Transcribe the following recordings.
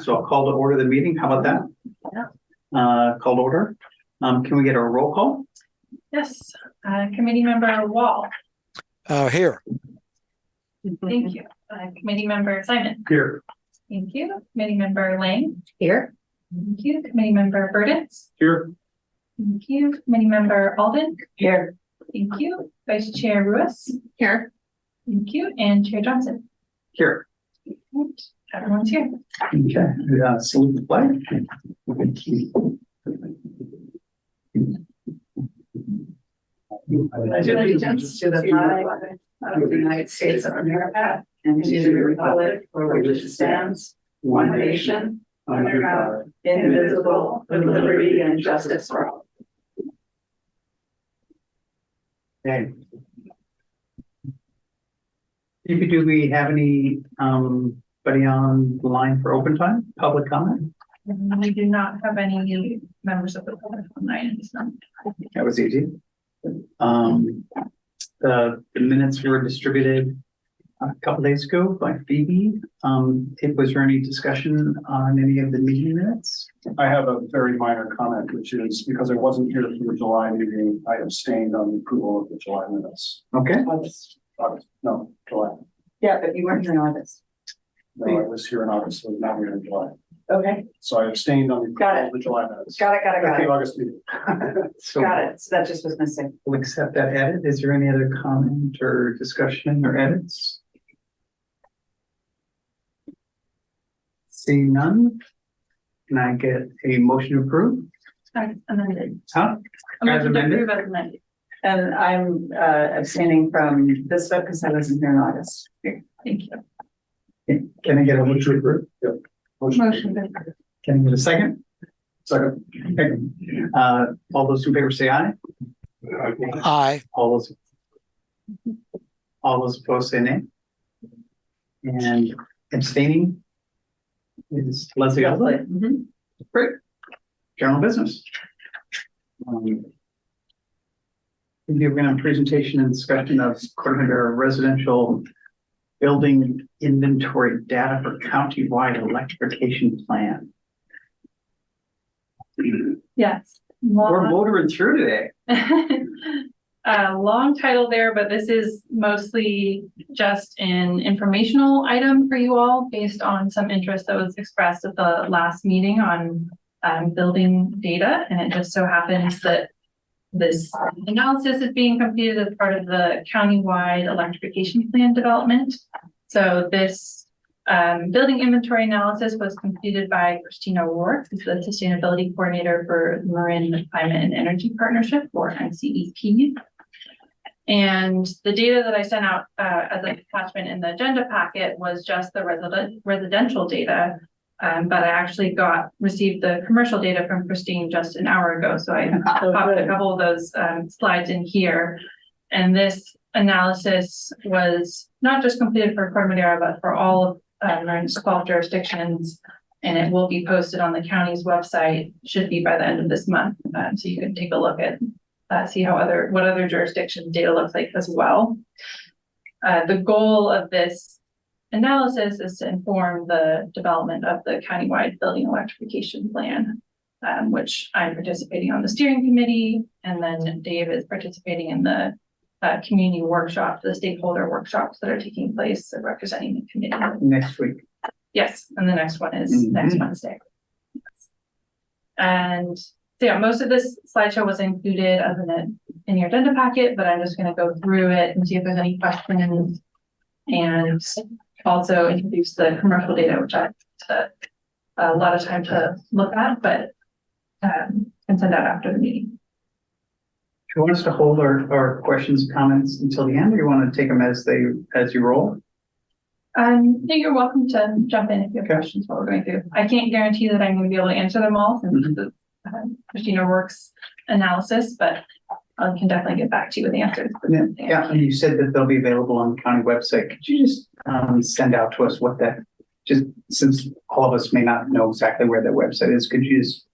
so I'll call to order the meeting. How about that? Yeah. Call to order. Can we get a roll call? Yes, committee member Wall. Here. Thank you. Committee member Simon. Here. Thank you. Committee member Lang. Here. Thank you. Committee member Burdens. Here. Thank you. Committee member Alden. Here. Thank you. Vice Chair Ruiz. Here. Thank you. And Chair Johnson. Here. Everyone's here. Okay, salute the flag. Pledge allegiance to the flag of the United States of America and to the republic for which it stands, one nation, under God, indivisible, with liberty and justice for all. Okay. Do we have any buddy on the line for open time, public comment? We do not have any members of the public online. That was easy. The minutes were distributed a couple days ago by Phoebe. Was there any discussion on any of the meeting minutes? I have a very minor comment, which is because I wasn't here for the July meeting, I abstained on the approval of the July minutes. Okay. August, no, July. Yeah, but you weren't here in August. No, I was here in August, so not here in July. Okay, So I abstained on the Got approval of the July minutes. got it. At the August meeting. So Got it. So that just was missing. we'll accept that edit. Is there any other comment or discussion or edits? Seeing none, can I get a motion to approve? Amended. Huh? A motion to amended? approve as amended. And I'm abstaining from this vote because I wasn't here in August. Thank you. Can I get a motion to approve? Motion to approve. Can I get a second? Second. Second. All those in favor say aye. Aye. All those opposed say nay. And abstaining is Leslie Osley. Mhm. Great. General business. We're going to have a presentation and discussion of Corte Madera residential building inventory data for countywide electrification plan. Yes. We're motoring through today. Long title there, but this is mostly just an informational item for you all based on some interest that was expressed at the last meeting on building data. And it just so happens that this analysis is being completed as part of the countywide electrification plan development. So this building inventory analysis was completed by Christina Ward, who's the sustainability coordinator for Marin Climate and Energy Partnership, or MCEP. And the data that I sent out as an attachment in the agenda packet was just the residential data. But I actually received the commercial data from Christine just an hour ago. So I popped a couple of those slides in here. And this analysis was not just completed for Corte Madera, but for all of Marin's 12 jurisdictions. And it will be posted on the county's website, should be by the end of this month. So you can take a look at, see what other jurisdiction data looks like as well. The goal of this analysis is to inform the development of the countywide building electrification plan, which I'm participating on the steering committee, and then Dave is participating in the community workshop, the stakeholder workshops that are taking place representing the community. Next week. Yes, and the next one is next Wednesday. And so yeah, most of this slideshow was included as in your agenda packet, but I'm just going to go through it and see if there's any questions, and also introduce the commercial data, which I took a lot of time to look at, but can send out after the meeting. Do you want us to hold our questions and comments until the end, or you want to take them as you roll? Yeah, you're welcome to jump in if you have questions while we're going through. I can't guarantee that I'm going to be able to answer them all since the Christina works analysis, but I can definitely get back to you with the answers. Yeah, and you said that they'll be available on the county website. Could you just send out to us what that, just since all of us may not know exactly where that website is, could you just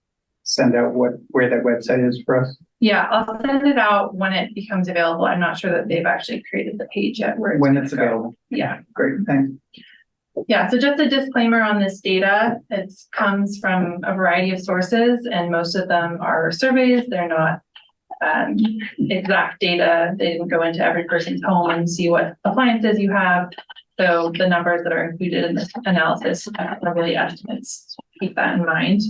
send out where that website is for us? Yeah, I'll send it out when it becomes available. I'm not sure that they've actually created the page yet. When it's available. Yeah. Great, thanks. Yeah, so just a disclaimer on this data, it comes from a variety of sources and most of them are surveys. They're not exact data. They didn't go into every person's home and see what appliances you have. So the numbers that are included in this analysis are really estimates. Keep that in mind.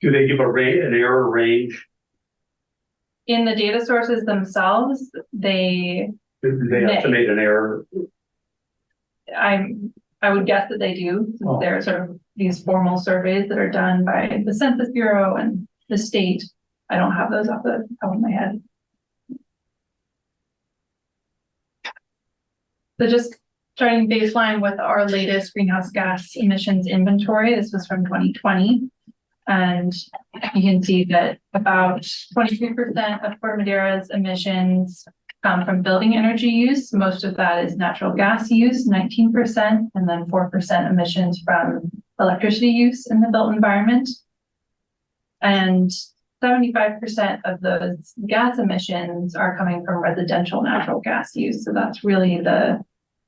Do they give an error range? In the data sources themselves, Do they estimate an error? I would guess that they do, since Oh. there are sort of these formal surveys that are done by the Census Bureau and the state. I don't have those off the top of my head. So just starting baseline with our latest greenhouse gas emissions inventory. This was from 2020. And you can see that about 23% of Corte Madera's emissions come from building energy use. Most of that is natural gas use, 19%, and then 4% emissions from electricity use in the built environment. And 75% of those gas emissions are coming from residential natural gas use. So that's really the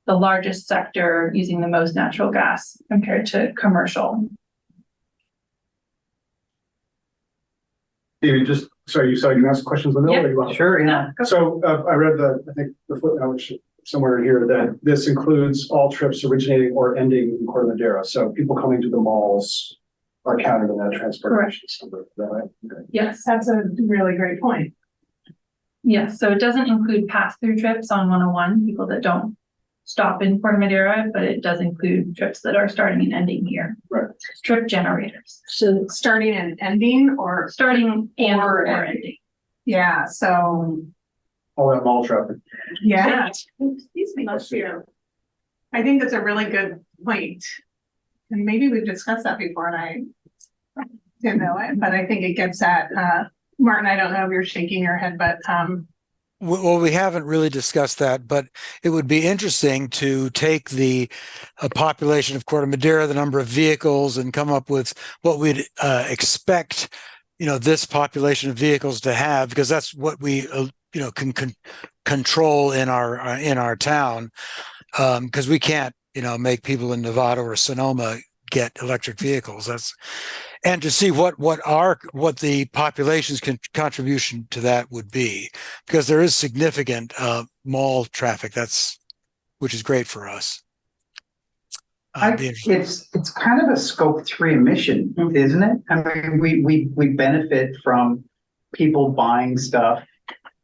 largest sector using the most natural gas compared to commercial. David, just, sorry, you can ask questions in the middle? Yep. or you want- Sure, yeah. So I read I think the footnote which somewhere here that this includes all trips originating or ending in Corte Madera. So people coming to the malls are counted in that transportation. Number. Is that right? Okay. Yes. That's a really great point. Yes, so it doesn't include pass-through trips on 101, people that don't stop in Corte Madera, but it does include trips that are starting and ending here. Right. Trip generators, So starting and ending or, starting and Or or ending. ending. yeah, so, All that mall traffic. yeah. Excuse me, let's hear. I think that's a really good point. And maybe we've discussed that before and I didn't know it, but I think it gets at, Martin, I don't know if you're shaking your head, but, Well, we haven't really discussed that, but it would be interesting to take the population of Corte Madera, the number of vehicles, and come up with what we'd expect, this population of vehicles to have, because that's what we, can control in our town, because we can't, make people in Nevada or Sonoma get electric vehicles. And to see what the population's contribution to that would be, because there is significant mall traffic, which is great for us. It's kind of a scope 3 emission, isn't it? I mean, we benefit from people buying stuff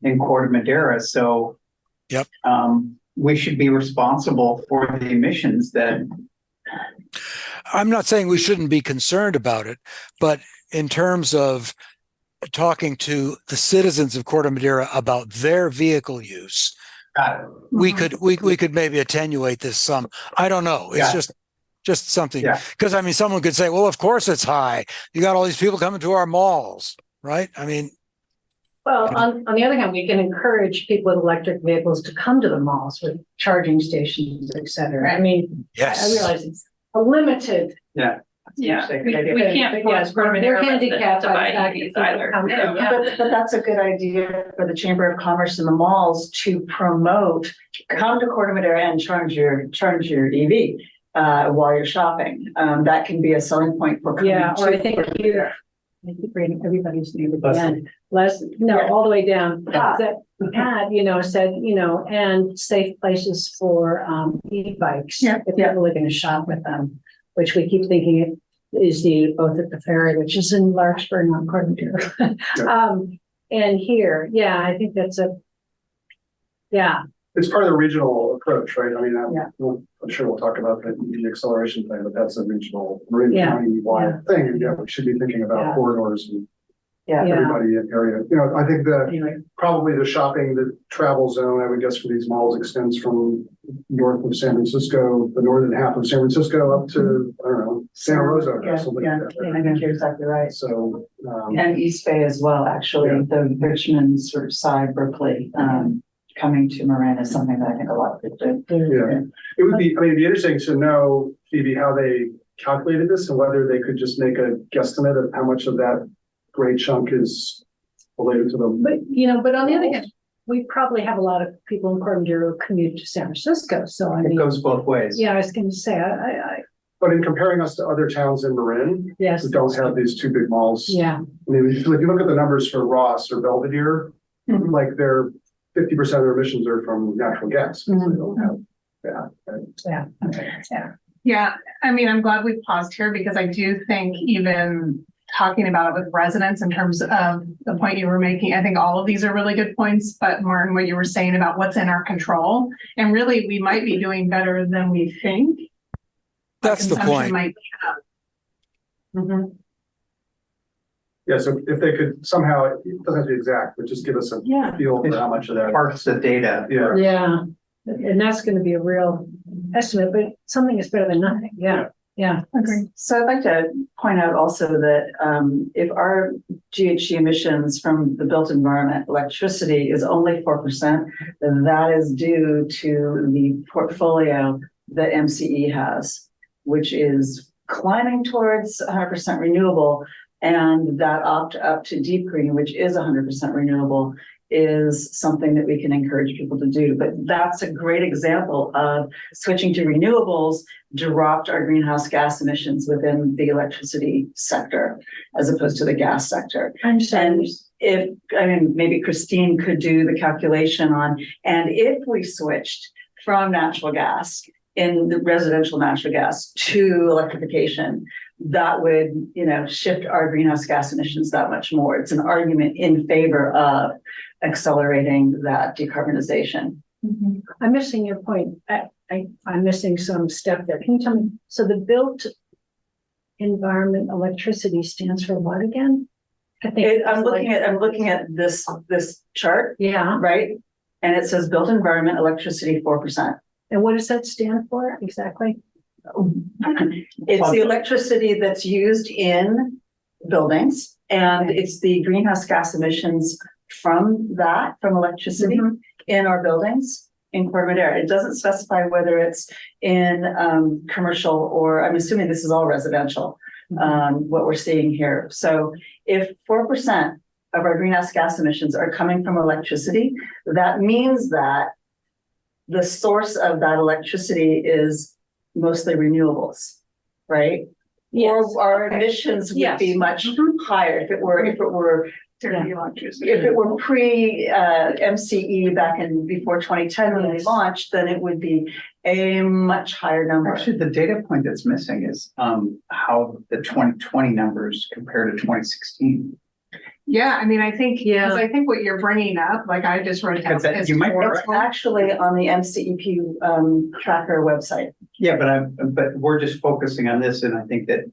in Corte Madera, so yep. We should be responsible for the emissions that. I'm not saying we shouldn't be concerned about it, but in terms of talking to the citizens of Corte Madera about their vehicle use, we could maybe attenuate this some. I don't know. It's just something. Because I mean, someone could say, well, of course it's high. You got all these people coming to our malls, right? I mean. Well, on the other hand, we can encourage people with electric vehicles to come to the malls with charging stations, et cetera. I mean, yes. I realize it's a limited. Yeah, we can't force Corte Madera residents to buy EVs either. But that's a good idea for the Chamber of Commerce and the malls to promote, come to Corte Madera and charge your EV while you're shopping. That can be a selling point for coming Yeah, or I think to here, I keep reading everybody's name at the end. All the way down. That had, said, and safe places for e-bikes. Yeah, if people are going to shop with them, which we keep thinking it is needed both at the ferry, which is in Larkspur, not Corte Madera. And here, I think that's It's part of the regional approach, right? I mean, I'm sure we'll talk about the acceleration plan, but that's a regional, Marin County-wide thing. And we should be thinking about corridors and everybody in area. I think probably the shopping, the travel zone, I would guess for these malls extends from north of San Francisco, the northern half of San Francisco up to, I don't know, Santa Rosa or something like that. I think you're exactly right. So, and East Bay as well, actually, the Richmond sort of side, Berkeley, coming to Marin is something that I think a lot of people do. Yeah, it would be, it'd be interesting to know, Phoebe, how they calculated this and whether they could just make a guesstimate of how much of that great chunk is related to them. But on the other hand, we probably have a lot of people in Corte Madera who commute to San Francisco, so I It mean, goes both ways. yeah, I was gonna say, I, But in comparing us to other towns in Marin, yes. who don't have these two big malls. Yeah, I mean, if you look at the numbers for Ross or Belvedere, like they're 50% of their emissions are from natural gas. 'Cause they don't have, Yeah, I mean, I'm glad we paused here because I do think even talking about it with residents in terms of the point you were making, I think all of these are really good points, but Martin, what you were saying about what's in our control, and really, we might be doing better than we think. That's the Consumption point. might be up. Yeah, so if they could somehow, it doesn't have to be exact, but just give us a yeah, feel for how much of that. Parts of data. Yeah. yeah, and that's gonna be a real estimate, but something is better than nothing, yeah, yeah. Agreed. So I'd like to point out also that if our GHG emissions from the built environment, electricity is only 4%, then that is due to the portfolio that MCE has, which is climbing towards 100% renewable. And that opt up to deep green, which is 100% renewable, is something that we can encourage people to do. But that's a great example of switching to renewables dropped our greenhouse gas emissions within the electricity sector as opposed to the gas sector. I'm sorry. And maybe Christine could do the calculation on, and if we switched from natural gas in the residential natural gas to electrification, that would, shift our greenhouse gas emissions that much more. It's an argument in favor of accelerating that decarbonization. I'm missing your point. I'm missing some step there. Can you tell me, so the built environment electricity stands for what again? I'm looking at this chart, Yeah, right? And it says built environment electricity 4%. and what does that stand for exactly? It's the electricity that's used in buildings, and it's the greenhouse gas emissions from electricity in our buildings in Corte Madera. It doesn't specify whether it's in commercial or, I'm assuming this is all residential, what we're seeing here. So if 4% of our greenhouse gas emissions are coming from electricity, that means that the source of that electricity is mostly renewables, right? Yes. Or our emissions would be much higher if it were pre MCE back in before 2010 when they launched, then it would be a much higher number. Actually, the data point that's missing is how the 2020 numbers compare to 2016. Yeah, I mean, I think, Yeah. because I think what you're bringing up, like I just wrote it down. Because that- is you might be It's actually on the MCEP tracker website. Yeah, but we're just focusing on this, and I think that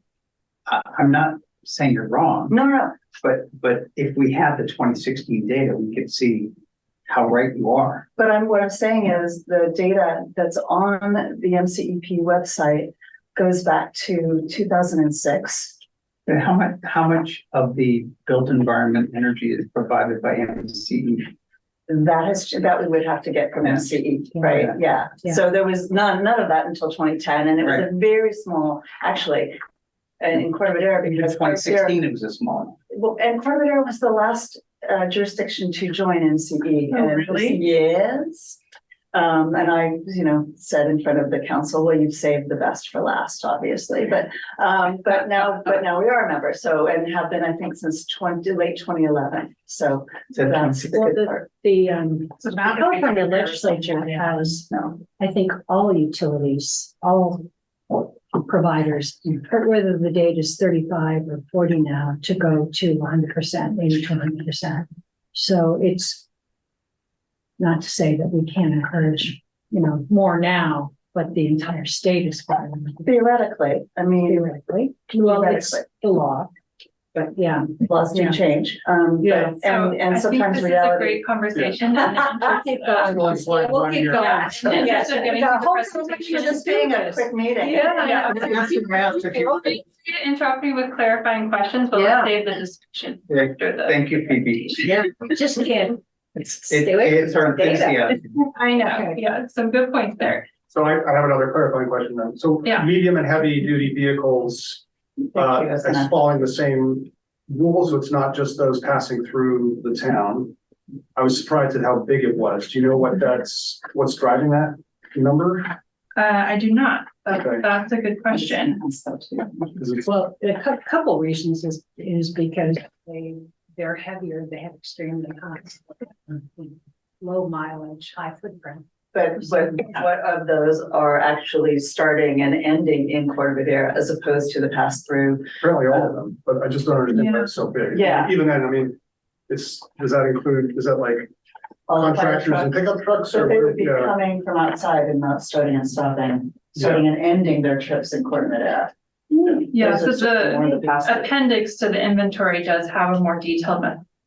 I'm not saying you're wrong, No, but if we had the 2016 data, we could see how right you are. but what I'm saying is the data that's on the MCEP website goes back to 2006. But how much of the built environment energy is provided by MCE? That we would have to get from Yeah. MCE, right? Yeah. Yeah. So there was none of that until 2010, and it was Right. a very small, actually, and in Corte Madera, In because 2016, it was a small. well, and Corte Madera was the last jurisdiction to join MCE. Oh, and it was- really? Yes. And I, said in front of the council, well, you've saved the best for last, obviously, but now we are a member, so, and have been, I think, since late 2011, so Said that's the 2016. good Well, part. The So now that we California compare- legislature has, No. I think, all utilities, all providers, whether the date is 35 or 40 now, to go to 100%, maybe to 100%. So it's not to say that we can't encourage, more now, but the entire state is filing Theoretically, I mean, theoretically. Well, it's the law, but yeah. laws do Yeah. change, Yeah. but, So and I think sometimes this is a reality. great conversation. We'll keep going. We'll keep going. Yes, In the interest of getting the through the whole presentation. thing just being a quick meeting. Yeah. Feel free to interrupt me with clarifying questions, but Yeah. let's save the discussion. Yeah, after the- Thank you, Phoebe. Yeah, just can't. It's our enthusiasm. I know, yeah, some good points there. So I have another clarifying question then. So Yeah. medium and heavy duty vehicles, Thank you, that's is enough. following the same rules, so it's not just those passing through the town. I was surprised at how big it was. Do you know what's driving that number? I do not. Okay. That's a good question. Is it- Well, a couple reasons is because they're heavier, they have extremely high, low mileage, high footprint. But what of those are actually starting and ending in Corte Madera as opposed to the pass through? Apparently all of them, but I just don't understand why it's so big. Yeah. Even then, I mean, does that like All the fire contractors and trucks? pickup trucks? So or they would be yeah. coming from outside and not starting and stopping, starting and ending their trips in Corte Madera. Yeah, so Those are more the the pass-through. appendix to the inventory does have a more detailed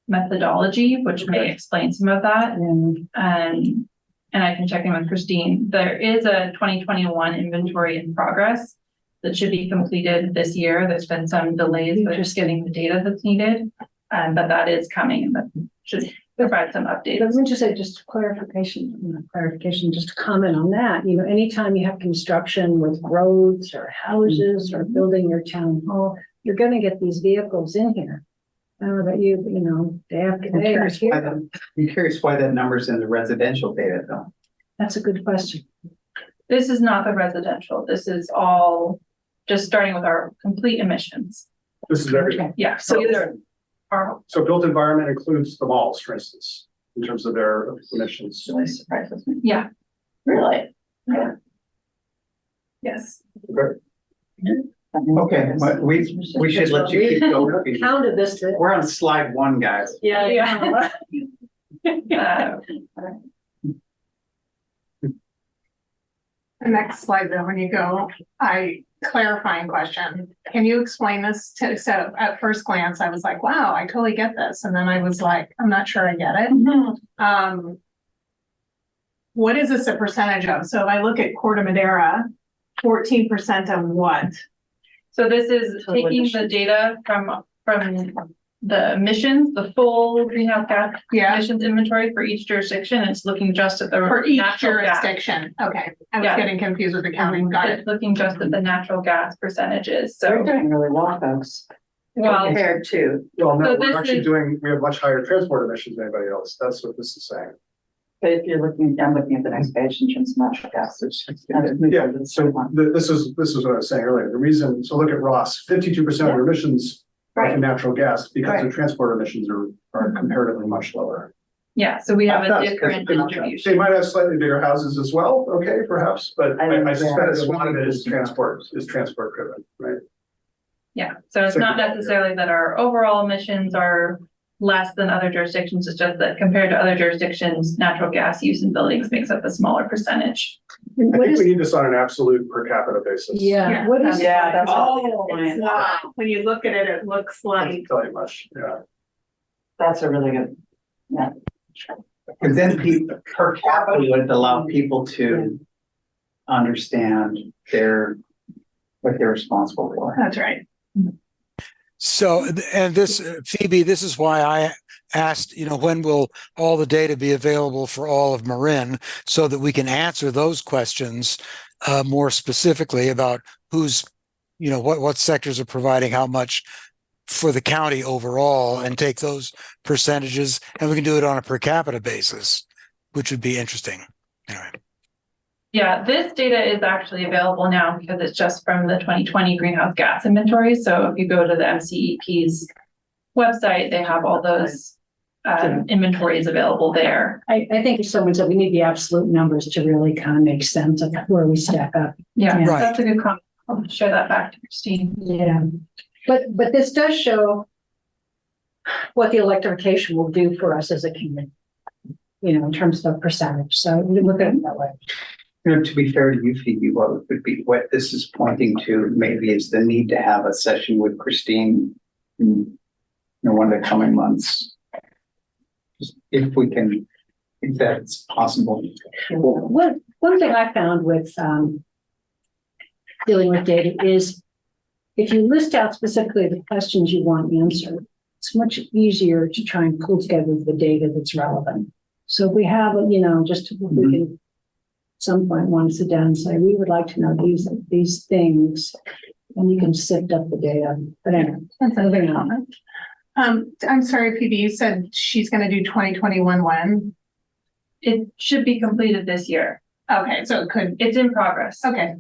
methodology, which may explain some of that. And I can check in with Christine. There is a 2021 inventory in progress that should be completed this year. There's been some delays with just getting the data that's needed. But that is coming and that should provide some Let updates. me just say, just clarification, just to comment on that, anytime you have construction with roads or houses or building your town hall, you're gonna get these vehicles in here. That day after I'm day. curious why I'm curious why that number's in the residential data though. That's a good question. This is not the residential. This is all just starting with our complete emissions. This is everything. Yeah, so either our So built environment includes the malls, for instance, in terms of their emissions. Really surprises me. yeah, Really? yes. Okay, but we should let you keep going. Counted this. We're on slide 1, guys. Yeah. The next slide, though, when you go, clarifying question. Can you explain this so at first glance, I was like, wow, I totally get this. And then I was like, I'm not sure I get it. What is this a percentage of? So if I look at Corte Madera, 14% of what? So this is Total taking the data from the emissions, the full greenhouse gas Yeah, emissions inventory for each jurisdiction. It's looking just at the for each natural gas. jurisdiction. Okay, I was Yeah. getting confused with the counting. Got it. It's looking just at the natural gas percentages. We're So, doing really well, folks. well, Compared to, Well, no, So we're this actually is- we have much higher transport emissions than anybody else. That's what this is saying. but if you're looking, I'm looking at the next page in terms of natural gas. Yeah, so this is what I was saying earlier. The reason, so look at Ross, 52% of emissions are from natural gas because their transport emissions are comparatively much lower. yeah, so we have a That's different good. They distribution. might have slightly bigger houses as well, okay, perhaps, but I I suspect think a lot of it is transport driven, right? Yeah, so it's not necessarily that our overall emissions are less than other jurisdictions. It's just that compared to other jurisdictions, natural gas use in buildings makes up a smaller percentage. I What think is, we need this on an absolute per capita basis. yeah, what is? Yeah, that's all. It's not, when you look at it, it looks like, Doesn't tell you much, yeah. That's a really good, yeah. Because then per capita would allow people to understand what they're responsible for. that's right. So, and this, Phoebe, this is why I asked, when will all the data be available for all of Marin so that we can answer those questions more specifically about who's, what sectors are providing how much for the county overall and take those percentages, and we can do it on a per capita basis, which would be interesting. Anyway. Yeah, this data is actually available now because it's just from the 2020 greenhouse gas inventory. So if you go to the MCEP's website, they have all those inventories available there. I think if someone said we need the absolute numbers to really kind of make sense of where we stack up. Yeah, Yeah. that's a good comment. I'll share that back to Christine. Yeah, but this does show what the electrification will do for us as a community, in terms of percentage. So we look at it that way. To be fair to you, Phoebe, what this is pointing to maybe is the need to have a session with Christine in one of the coming months. Just if that's possible. One thing I found with dealing with data is if you list out specifically the questions you want answered, it's much easier to try and pull together the data that's relevant. So if we have, just we can at some point want to sit down and say, we would like to know these things, and you can sift up the data. But anyway, That's a good comment. I'm sorry, Phoebe, you said she's gonna do 2021 when? It should be completed this year. Okay, so it could, It's in progress. okay.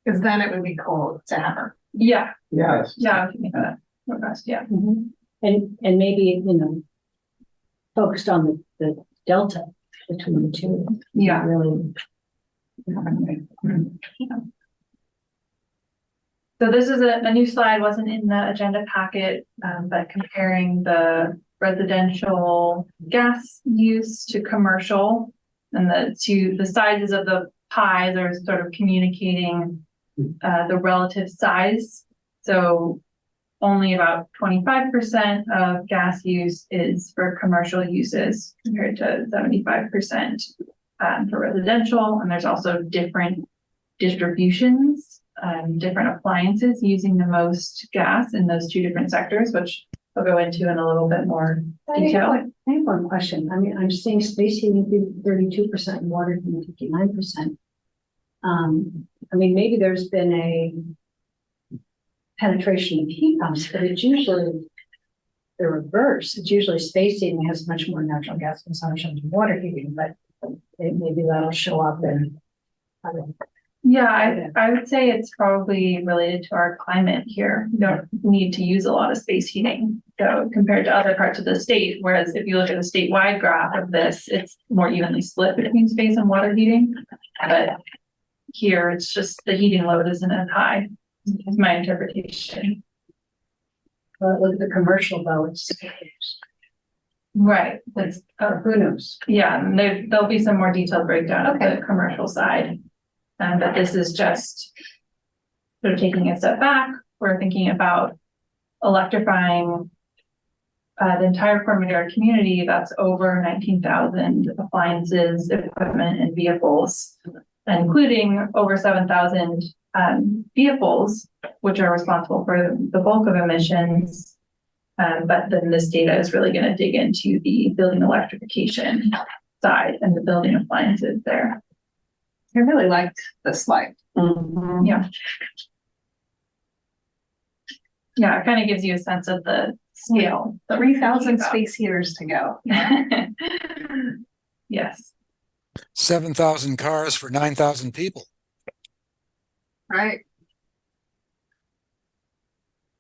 Because then it would be cool to have her. Yeah, Yes. yeah, I can make that request, yeah. Mhm. And maybe, focused on the delta between the two. Yeah. Really. So this is a new slide, wasn't in the agenda packet, but comparing the residential gas use to commercial. And the sizes of the pies are sort of communicating the relative size. So only about 25% of gas use is for commercial uses compared to 75% for residential. And there's also different distributions, different appliances using the most gas in those two different sectors, which I'll go into in a little bit more detail. I have one question. I mean, I'm seeing space heating do 32% and water heating 59%. I mean, maybe there's been a penetration of heat pumps, but it's usually the reverse. It's usually space heating has much more natural gas consumption than water heating, but maybe that'll show up in. Yeah, I would say it's probably related to our climate here. We don't need to use a lot of space heating, so compared to other parts of the state. Whereas if you look at the statewide graph of this, it's more evenly split between space and water heating. But here, it's just the heating load isn't as high, is my interpretation. Look at the commercial though, it's. Right, that's, Who knows? yeah, and there'll be some more detailed breakdown of the commercial side. But this is just sort of taking a step back. We're thinking about electrifying the entire Corte Madera community. That's over 19,000 appliances, equipment, and vehicles, including over 7,000 vehicles, which are responsible for the bulk of emissions. But then this data is really going to dig into the building electrification side and the building appliances there. I really liked this slide. Yeah. Yeah, it kind of gives you a sense of the scale. 3,000 space heaters to go. Yes. 7,000 cars for 9,000 people. Right.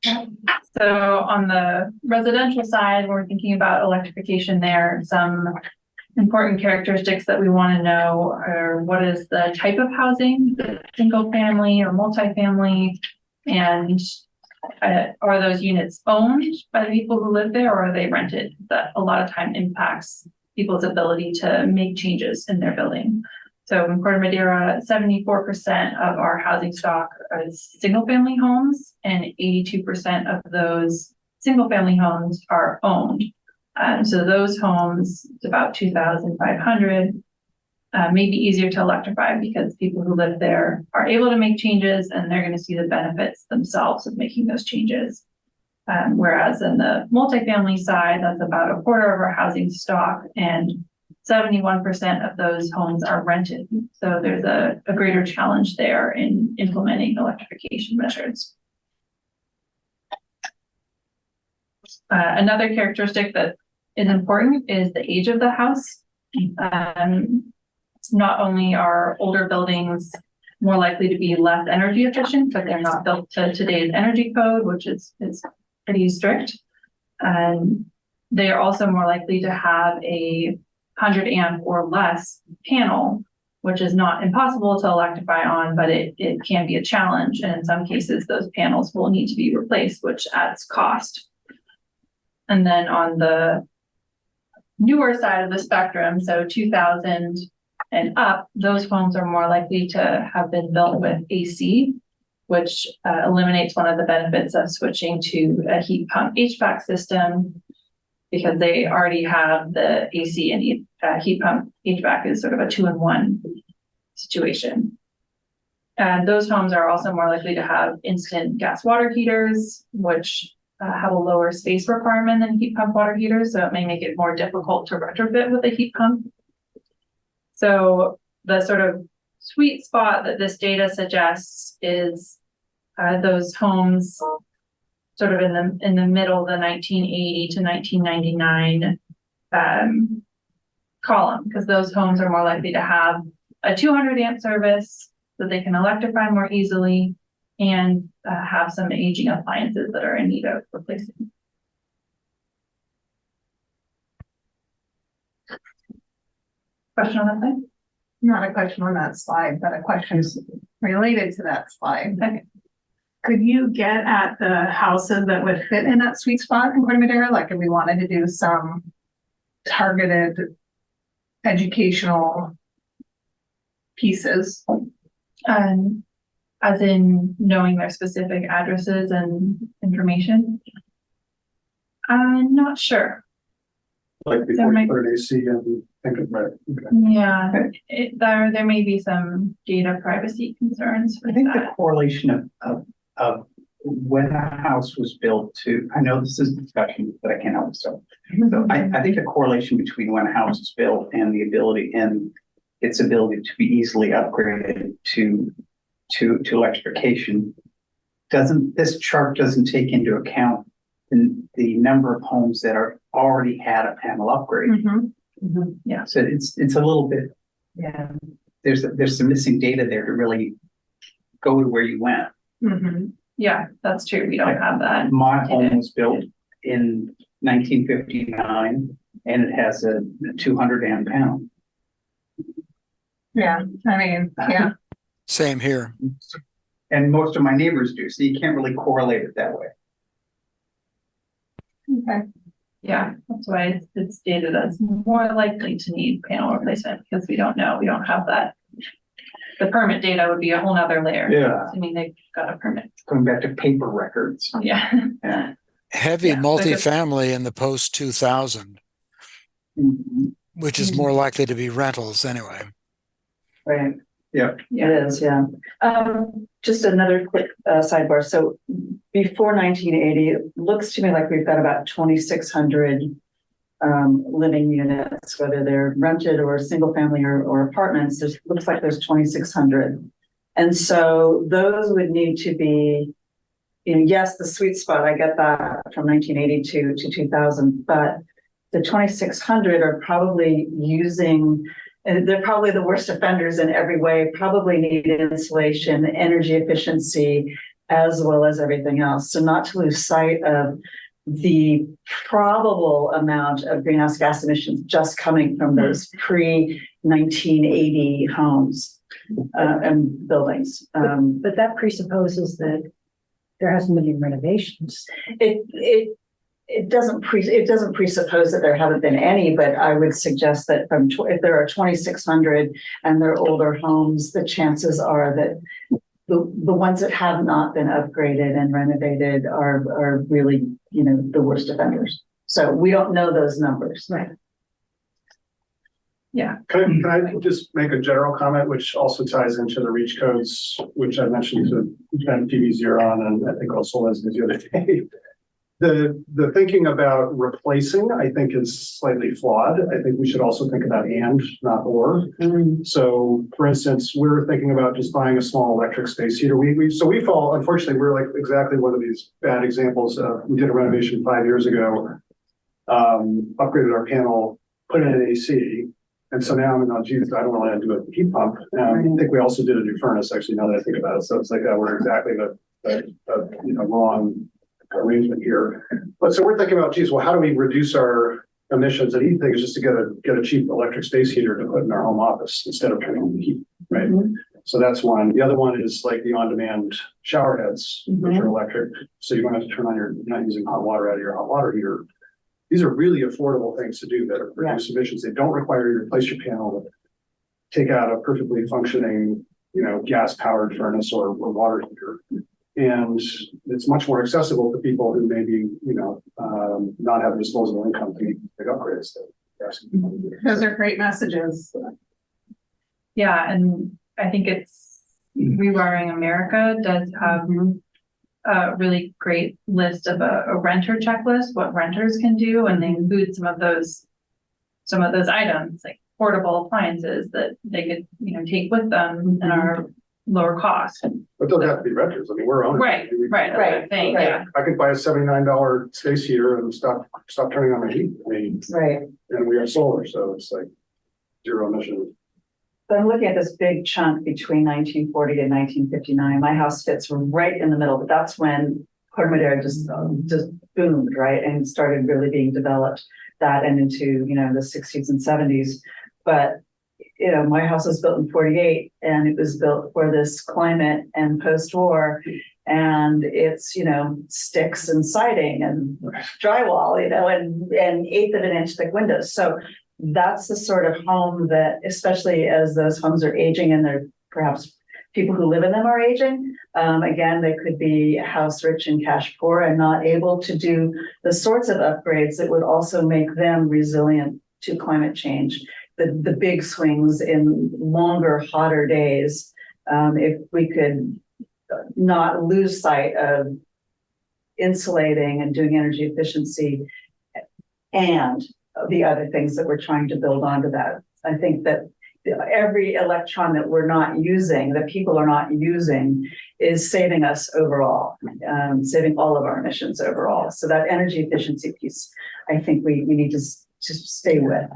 So on the residential side, we're thinking about electrification there. Some important characteristics that we want to know are what is the type of housing, single family or multifamily, and are those units owned by the people who live there or are they rented? That a lot of time impacts people's ability to make changes in their building. So in Corte Madera, 74% of our housing stock is single family homes and 82% of those single family homes are owned. So those homes, it's about 2,500, may be easier to electrify because people who live there are able to make changes and they're going to see the benefits themselves of making those changes. Whereas in the multifamily side, that's about a quarter of our housing stock and 71% of those homes are rented. So there's a greater challenge there in implementing electrification measures. Another characteristic that is important is the age of the house. Not only are older buildings more likely to be less energy efficient, but they're not built to today's energy code, which is pretty strict. And they are also more likely to have a 100 amp or less panel, which is not impossible to electrify on, but it can be a challenge. And in some cases, those panels will need to be replaced, which adds cost. And then on the newer side of the spectrum, so 2000 and up, those homes are more likely to have been built with AC, which eliminates one of the benefits of switching to a heat pump HVAC system because they already have the AC and heat pump HVAC is sort of a 2-in-1 situation. And those homes are also more likely to have instant gas water heaters, which have a lower space requirement than heat pump water heaters, so it may make it more difficult to retrofit with a heat pump. So the sort of sweet spot that this data suggests is those homes sort of in the middle, the 1980 to 1999 column, because those homes are more likely to have a 200 amp service that they can electrify more easily and have some aging appliances that are in need of replacing. Question on that thing? Not a question on that slide, but a question related to that slide. Okay. Could you get at the houses that would fit in that sweet spot in Corte Madera? Like if we wanted to do some targeted educational pieces? As in knowing their specific addresses and information? I'm not sure. Like before you put an AC and think of it. Okay. Yeah, there may be some data privacy concerns I with think the that. correlation of when a house was built to, I know this is discussion, but I can't help myself. So I think the correlation between when a house is built and the ability and its ability to be easily upgraded to electrification this chart doesn't take into account the number of homes that are already had a panel upgrade. Yeah. So it's a little bit, Yeah. there's some missing data there to really go to where you went. Yeah, that's true. We don't have that. My home was built in 1959 and it has a 200 amp panel. Yeah, I mean, yeah. Same here. And most of my neighbors do, so you can't really correlate it that way. Okay. Yeah, that's why it's stated as more likely to need panel replacement because we don't know. We don't have that. The permit data would be a whole nother layer. Yeah. I mean, they've got a permit. Going back to paper records. Yeah. Yeah. Heavy Yeah, multifamily in the post 2000, Mhm. which is more likely to be rentals anyway. Right. Yeah. It is, yeah. Just another quick sidebar. So before 1980, it looks to me like we've got about 2,600 living units, whether they're rented or single family or apartments. It looks like there's 2,600. And so those would need to be, yes, the sweet spot, I get that from 1982 to 2000, but the 2,600 are probably using, and they're probably the worst offenders in every way, probably need insulation, energy efficiency, as well as everything else. So not to lose sight of the probable amount of greenhouse gas emissions just coming from those pre-1980 homes and buildings. But that presupposes that there hasn't been any renovations. It doesn't presuppose that there haven't been any, but I would suggest that if there are 2,600 and they're older homes, the chances are that the ones that have not been upgraded and renovated are really, the worst offenders. So we don't know those numbers. Right. Yeah. Can I just make a general comment, which also ties into the REACH codes, which I mentioned to Ben PV0 on, and I think also Leslie the other day. The thinking about replacing, I think, is slightly flawed. I think we should also think about and, not or. So, for instance, we're thinking about just buying a small electric space heater. We fall, unfortunately, we're like exactly one of these bad examples. We did a renovation 5 years ago, upgraded our panel, put in an AC. And so now I'm in, geez, I don't want to do a heat pump. I think we also did a new furnace, actually, now that I think about it. So it's like we're exactly the wrong arrangement here. But so we're thinking about, geez, well, how do we reduce our emissions? And each thing is just to get a cheap electric space heater to put in our home office instead of turning on the heat, right? So that's one. The other one is like the on-demand shower heads, which are electric. So you don't have to turn on you're not using hot water out of your hot water heater. These are really affordable things to do that reduce emissions. They don't require you to replace your panel, take out a perfectly functioning, gas-powered furnace or water heater. And it's much more accessible to people who maybe, not have disposable income to make big upgrades. Those are great messages. Yeah, and I think it's Rewiring America does have a really great list of a renter checklist, what renters can do, and they include some of those items like portable appliances that they could, take with them and are lower cost. But those have to be renters. I mean, we're owners. Right, right, that's what I'm saying, yeah. I could buy a $79 space heater and stop turning on my heat. I mean, Right. and we have solar, so it's like zero emission. But I'm looking at this big chunk between 1940 and 1959. My house fits right in the middle, but that's when Corte Madera just boomed, right? And started really being developed, that and into, the 60s and 70s. But, my house was built in 48 and it was built for this climate and post-war. And it's, sticks and siding and drywall, and eighth of an inch thick windows. So that's the sort of home that, especially as those homes are aging and they're perhaps people who live in them are aging. Again, they could be house rich and cash poor and not able to do the sorts of upgrades that would also make them resilient to climate change. The big swings in longer, hotter days. If we could not lose sight of insulating and doing energy efficiency and the other things that we're trying to build onto that. I think that every electron that we're not using, that people are not using, is saving us overall, saving all of our emissions overall. So that energy efficiency piece, I think we need to stay with.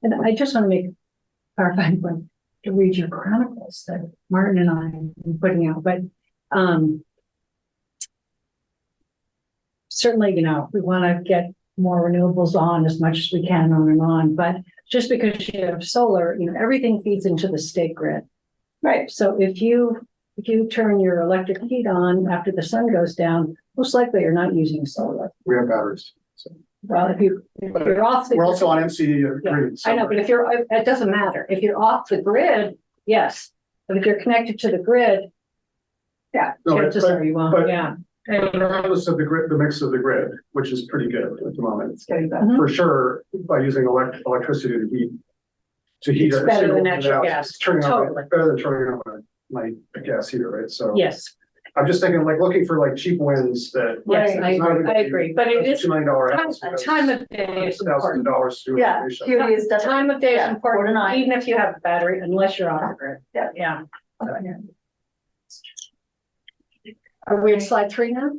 And I just want to make a clarifying point to read your chronicles that Martin and I have been putting out, but certainly, we want to get more renewables on as much as we can on and on, but just because you have solar, everything feeds into the state grid. Right. So if you turn your electric heat on after the sun goes down, most likely you're not using solar. We have batteries. So. Well, if you're off the We're also on MC yeah, grid. So I know, but it doesn't matter. If you're off the grid, yes. But if you're connected to the grid, yeah, chances are you won't, but- yeah. regardless of the mix of the grid, which is pretty good at the moment. it's getting better. For sure, by using electricity to heat It's a better single than natural house, gas. it's turning on, Totally. better than turning on my gas heater, right? So Yes, I'm just thinking, like, looking for like cheap wins that. yes, Right. I agree, but it is $2 million time of day is important. $1,000 to do Yeah, installation. beauty is definitely. Time of day is Yeah, 4 to important, 9. even if you have a battery, unless you're off the grid. Yeah. Yeah. Are we in slide 3 now?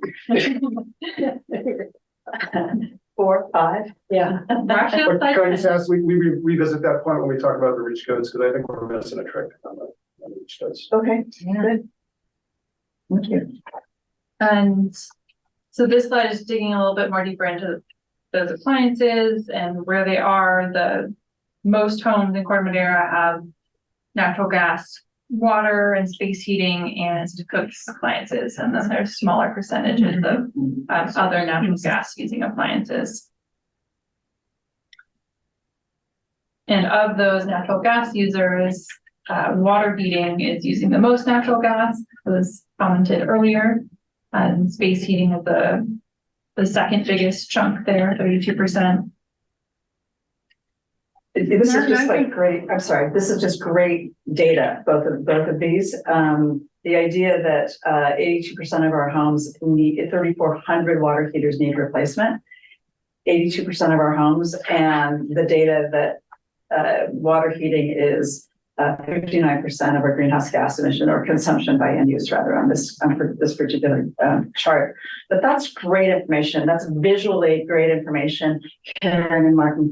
4, 5. Yeah. Actually, But like- can I just ask, we revisit that point when we talk about the reach codes, because I think we're missing a trick on the reach codes. Okay, good. Thank you. And so this slide is digging a little bit more deeper into those appliances and where they are. The most homes in Corte Madera have natural gas, water and space heating and cooked appliances. And then there's smaller percentages of other natural gas using appliances. And of those natural gas users, water heating is using the most natural gas, was commented earlier. And space heating is the second biggest chunk there, 32%. This is just like great, I'm sorry, this is just great data, both of these. The idea that 82% of our homes need 3,400 water heaters need replacement. 82% of our homes, and the data that water heating is 59% of our greenhouse gas emission or consumption by end use, rather, on this particular chart. But that's great information. That's visually great information, Karen and Martin,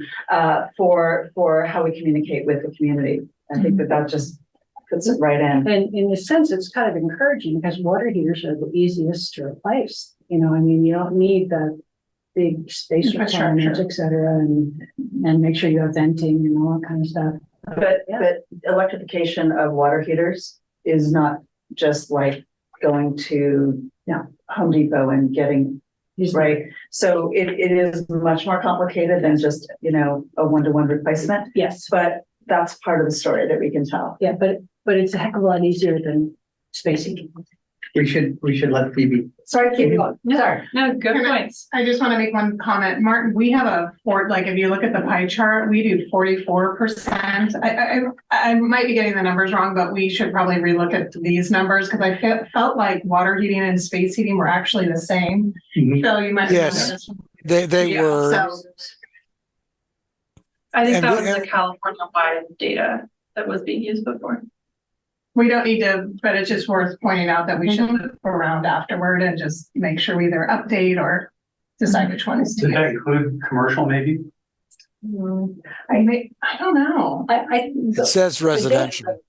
for how we communicate with the community. I think that just puts it right in. And in a sense, it's kind of encouraging because water heaters are the easiest to replace. You don't need the big space requirements, et cetera, and make sure you have venting and all that kind of stuff. But electrification of water heaters is not just like going to Home Depot and getting right. So it is much more complicated than just a one-to-one replacement. Yes, But that's part of the story that we can tell. yeah, but it's a heck of a lot easier than space heating. We should let Phoebe. Sorry, keep going. Sorry. No, good points. I just want to make one comment. Martin, we have if you look at the pie chart, we do 44%. I might be getting the numbers wrong, but we should probably relook at these numbers because I felt like water heating and space heating were actually the same. Mhm. So you might. Yes. They were. So, I think And that we- was the California-wide data that was being used before. We don't need to, but it's just worth pointing out that we should look around afterward and just make sure we either update or decide which one is to Does that use. include commercial maybe? I don't know. It says residential.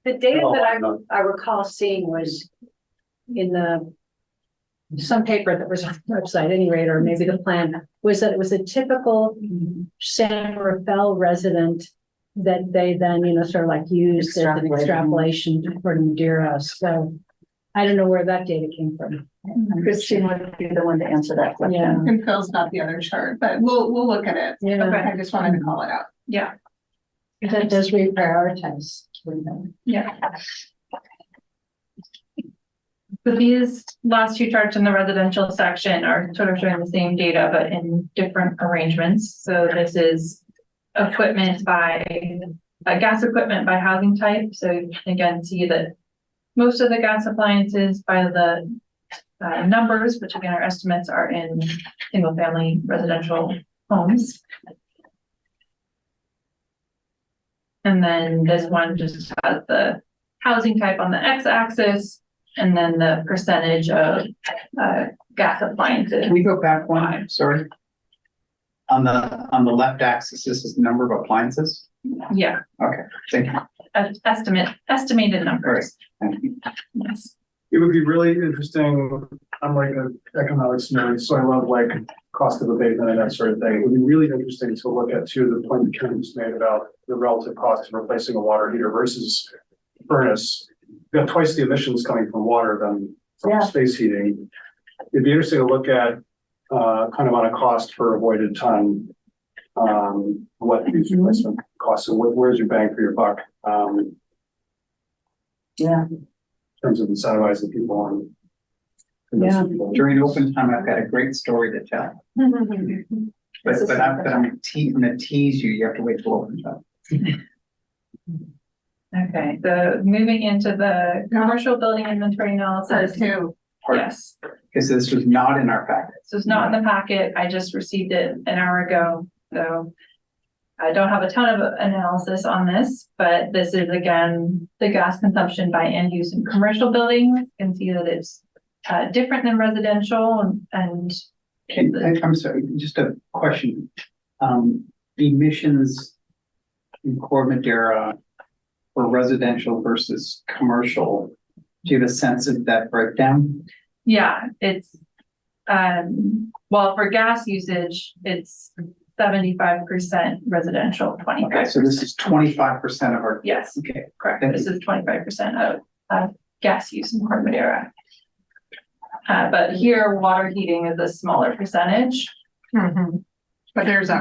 The data that I recall seeing was in some paper that was on the website, at any rate, or maybe the plan, was that it was a typical San Rafael resident that they then, sort of like used as an extrapolation for Madeira. So I don't know where that data came from. Christine would be the one to answer that question. Yeah. And Phil's got the other chart, but we'll look at it. Yeah. Okay, I just wanted to call it out. Yeah. That does reprioritize. Yeah. So these last two charts in the residential section are sort of showing the same data, but in different arrangements. So this is equipment by gas equipment by housing type. So again, see that most of the gas appliances by the numbers, which again are estimates, are in single family residential homes. And then this one just has the housing type on the x-axis and then the percentage of gas appliances. Can we go back one? Sorry. On the left axis, this is the number of appliances? Yeah, Okay, thank you. estimated numbers. Thank you. Yes. It would be really interesting, I'm like an economics nerd, so I love like cost of abatement and that sort of thing. It would be really interesting to look at too, the point that Ken just made about the relative cost of replacing a water heater versus furnace. You have twice the emissions coming from water than from space heating. It'd be interesting to look at kind of on a cost per avoided ton, what these replacement costs and where's your bang for your buck? In terms of incentivizing people on. Yeah. During open time, I've got a great story to tell. But I'm gonna tease you. You have to wait till open time. Okay, so moving into the commercial building inventory analysis. Too. Yes, Because this was not in our packet. this is not in the packet. I just received it an hour ago, so I don't have a ton of analysis on this, but this is again, the gas consumption by end use in commercial buildings. You can see that it's different than residential and I'm sorry, just a question. Emissions in Corte Madera for residential versus commercial. Do you have a sense of that breakdown? yeah, it's well, for gas usage, it's 75% residential, 25%. Okay, so this is 25% of our. Yes, Okay, correct. Thank This is 25% of gas use in Corte Madera. But here, water heating is a smaller percentage. But there's a.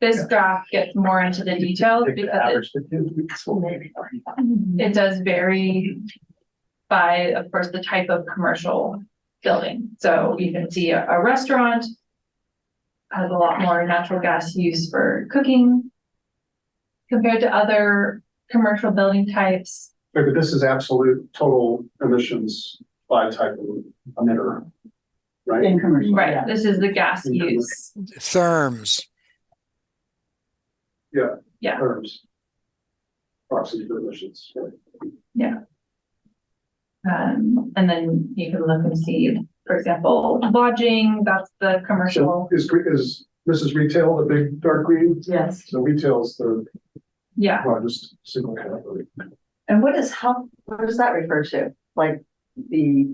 This graph gets more into the details because it does vary by, of course, the type of commercial building. So you can see a restaurant has a lot more natural gas use for cooking compared to other commercial building types. But this is absolute total emissions by type of emitter, right? In commercial. Right, this is the gas In use. Therms. Yeah. Terms. Proxy for emissions. And then you can look and see, for example, lodging, that's the commercial. So is Mrs. Retail the big dark green? Yes. So retail's the Yeah, largest single category. And what does that refer to? Like the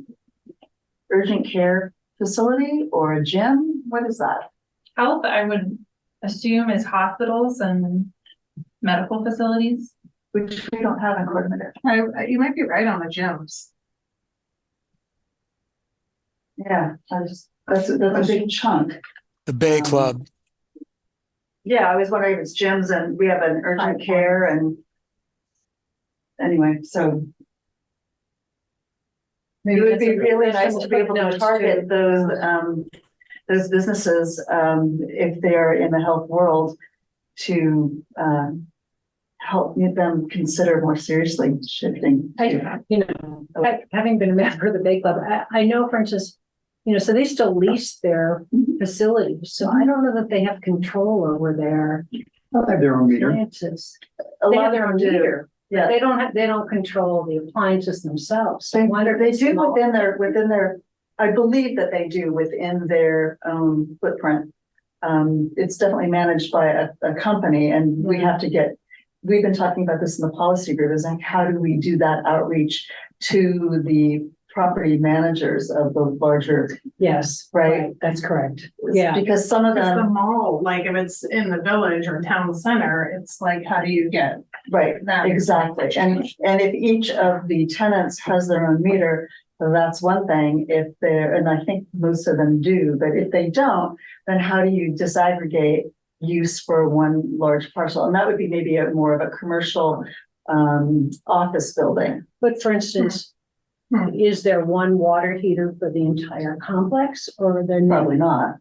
urgent care facility or a gym? What is that? health, I would assume, is hospitals and medical facilities. Which we don't have in Corte Madera. You might be right on the gyms. Yeah, that's a big chunk. The Bay Club. Yeah, I was wondering if it's gyms and we have an urgent care and anyway, so it would be really nice to be able to target those businesses, if they're in the health world to, help them consider more seriously shifting. Having been a member of the Bay Club, I know, for instance, so they still lease their facilities. So I don't know that they have control over their They'll have their own meter. finances. A They lot have of their them own do. meter. Yeah. They don't control the appliances themselves. They, Why don't they do small- within their, I believe that they do within their footprint. It's definitely managed by a company, and we have to we've been talking about this in the policy group, is like, how do we do that outreach to the property managers of the larger, Yes, right? that's correct. Yeah. Because some of Because the them, mall, like if it's in the village or town center, it's like, how do you get right, that? exactly. And if each of the tenants has their own meter, that's one thing. If they're, and I think most of them do, but if they don't, then how do you disaggregate use for one large parcel? And that would be maybe more of a commercial office building. But for instance, is there one water heater for the entire complex, or are there Probably no? not.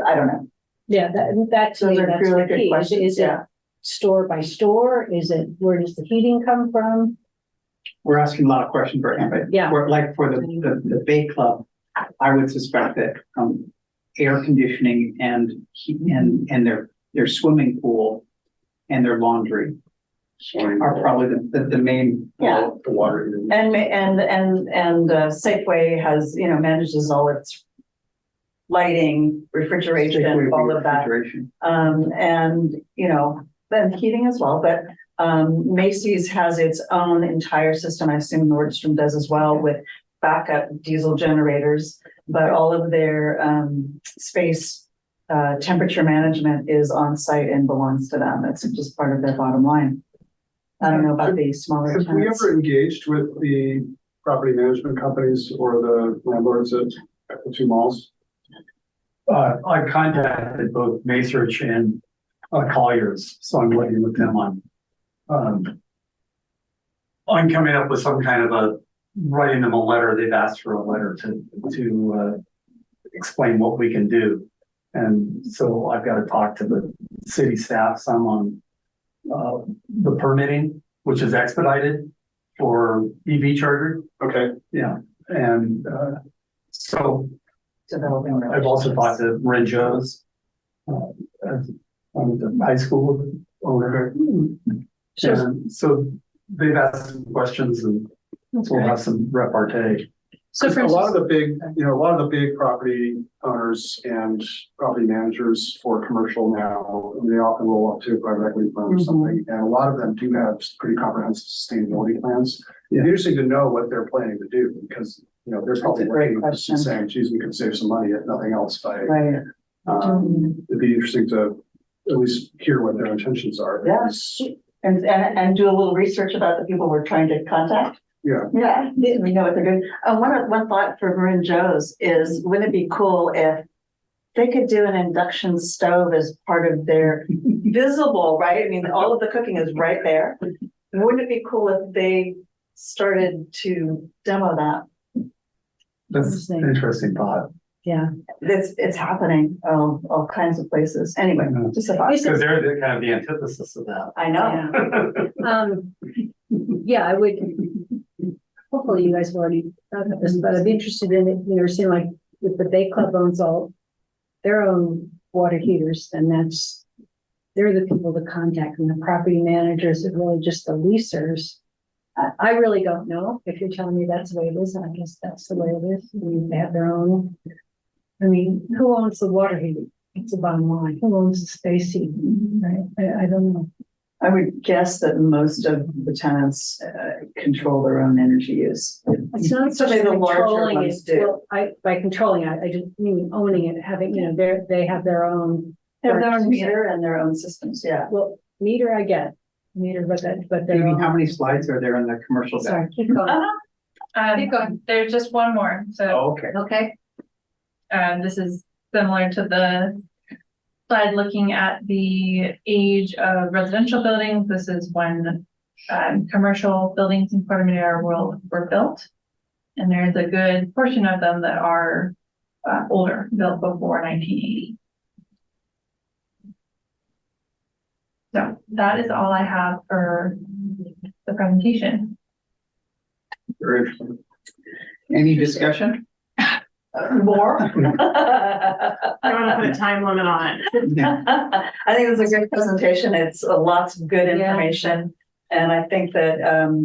I don't know. Yeah, that to me, Those are that's really the good key. questions, Is it yeah. store by store? Is it, where does the heating come from? We're asking a lot of questions for him, but Yeah. for the Bay Club, I would suspect that air conditioning and heat and their swimming pool and their laundry are probably the main. Yeah. The water. And Safeway has, manages all its lighting, refrigeration, all of that. Refrigeration. And, then heating as well, but Macy's has its own entire system. I assume Nordstrom does as well, with backup diesel generators, but all of their space temperature management is on site and belongs to them. It's just part of their bottom line. I don't know about the smaller Have we tenants. ever engaged with the property management companies or the landlords at the two malls? I contacted both Macerich and Colliers, so I'm working with them on coming up with some kind of writing them a letter. They've asked for a letter to explain what we can do. And so I've got to talk to the city staff some on the permitting, which is expedited for EV charger. Okay. Yeah, and so Developing I've also talked to Marin Joe's, as the high school owner. And so they've asked some questions, and we'll have some repartee. So for A lot instance, of the big property owners and property managers for commercial now, they often roll up to a private equity firm or something, and a lot of them do have pretty comprehensive sustainability plans. Yeah. It's interesting to know what they're planning to do, because, they're probably a great looking at this and question. saying, geez, we could save some money if nothing else by, Right. it'd be interesting to at least hear what their intentions are. Yeah. because, And do a little research about the people we're trying to contact. Yeah, Yeah, we know what they're doing. One thought for Marin Joe's is, wouldn't it be cool if they could do an induction stove as part of their visible, right? I mean, all of the cooking is right there. Wouldn't it be cool if they started to demo that? That's an interesting thought, yeah. It's happening, all kinds of places. Anyway, just a thought. because they're kind of the antithesis of that. I know. Yeah, I would, hopefully you guys have already thought about this, but I'd be interested in it, seeing like if the Bay Club owns all their own water heaters, then they're the people to contact, and the property managers are really just the leasers. I really don't know. If you're telling me that's the way it is, and I guess that's the way it is. I mean, they have their own. I mean, who owns the water heating? It's the bottom line. Who owns the space heating? Right? I don't know. I would guess that most of the tenants control their own energy use. It's not such Certainly as the larger controlling ones it. do. Well, by controlling it, I just mean owning it, having, they have their own. They have their own meter and their own systems, yeah. Well, meter, I get meter, but their Amy, own. how many slides are there in the commercial deck? Sorry, keep going. Keep going. There's just one more, so. Oh, okay. Okay, This is similar to the slide looking at the age of residential buildings. This is when commercial buildings in Corte Madera were built. And there's a good portion of them that are older, built before 1980. So that is all I have for the presentation. Very interesting. Any discussion? More? I don't want to put a time limit on it. Yeah. I think it's a great presentation. It's lots of good Yeah. information. And I think that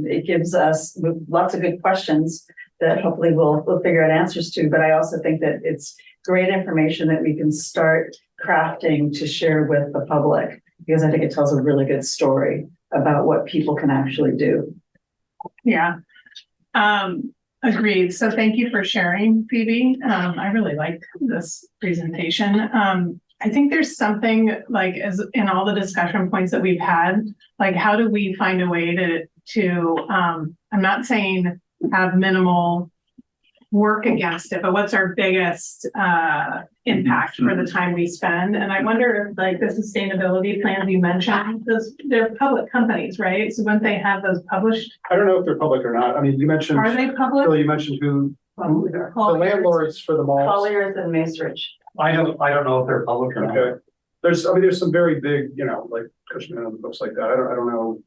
it gives us lots of good questions that hopefully we'll figure out answers to. But I also think that it's great information that we can start crafting to share with the public, because I think it tells a really good story about what people can actually do. Yeah. Agreed. So thank you for sharing, Phoebe. I really liked this presentation. I think there's something like, as in all the discussion points that we've had, like how do we find a way to I'm not saying have minimal work against it, but what's our biggest impact for the time we spend? And I wonder if like the sustainability plans you mentioned, they're public companies, right? So wouldn't they have those published? I don't know if they're public or not. I mean, you mentioned, Are they public? Phil, you mentioned who, the landlords for the malls. Colliers and Macerich. I don't know if they're public or not. Okay. There's some very big, like Cushman and folks like that. I don't know.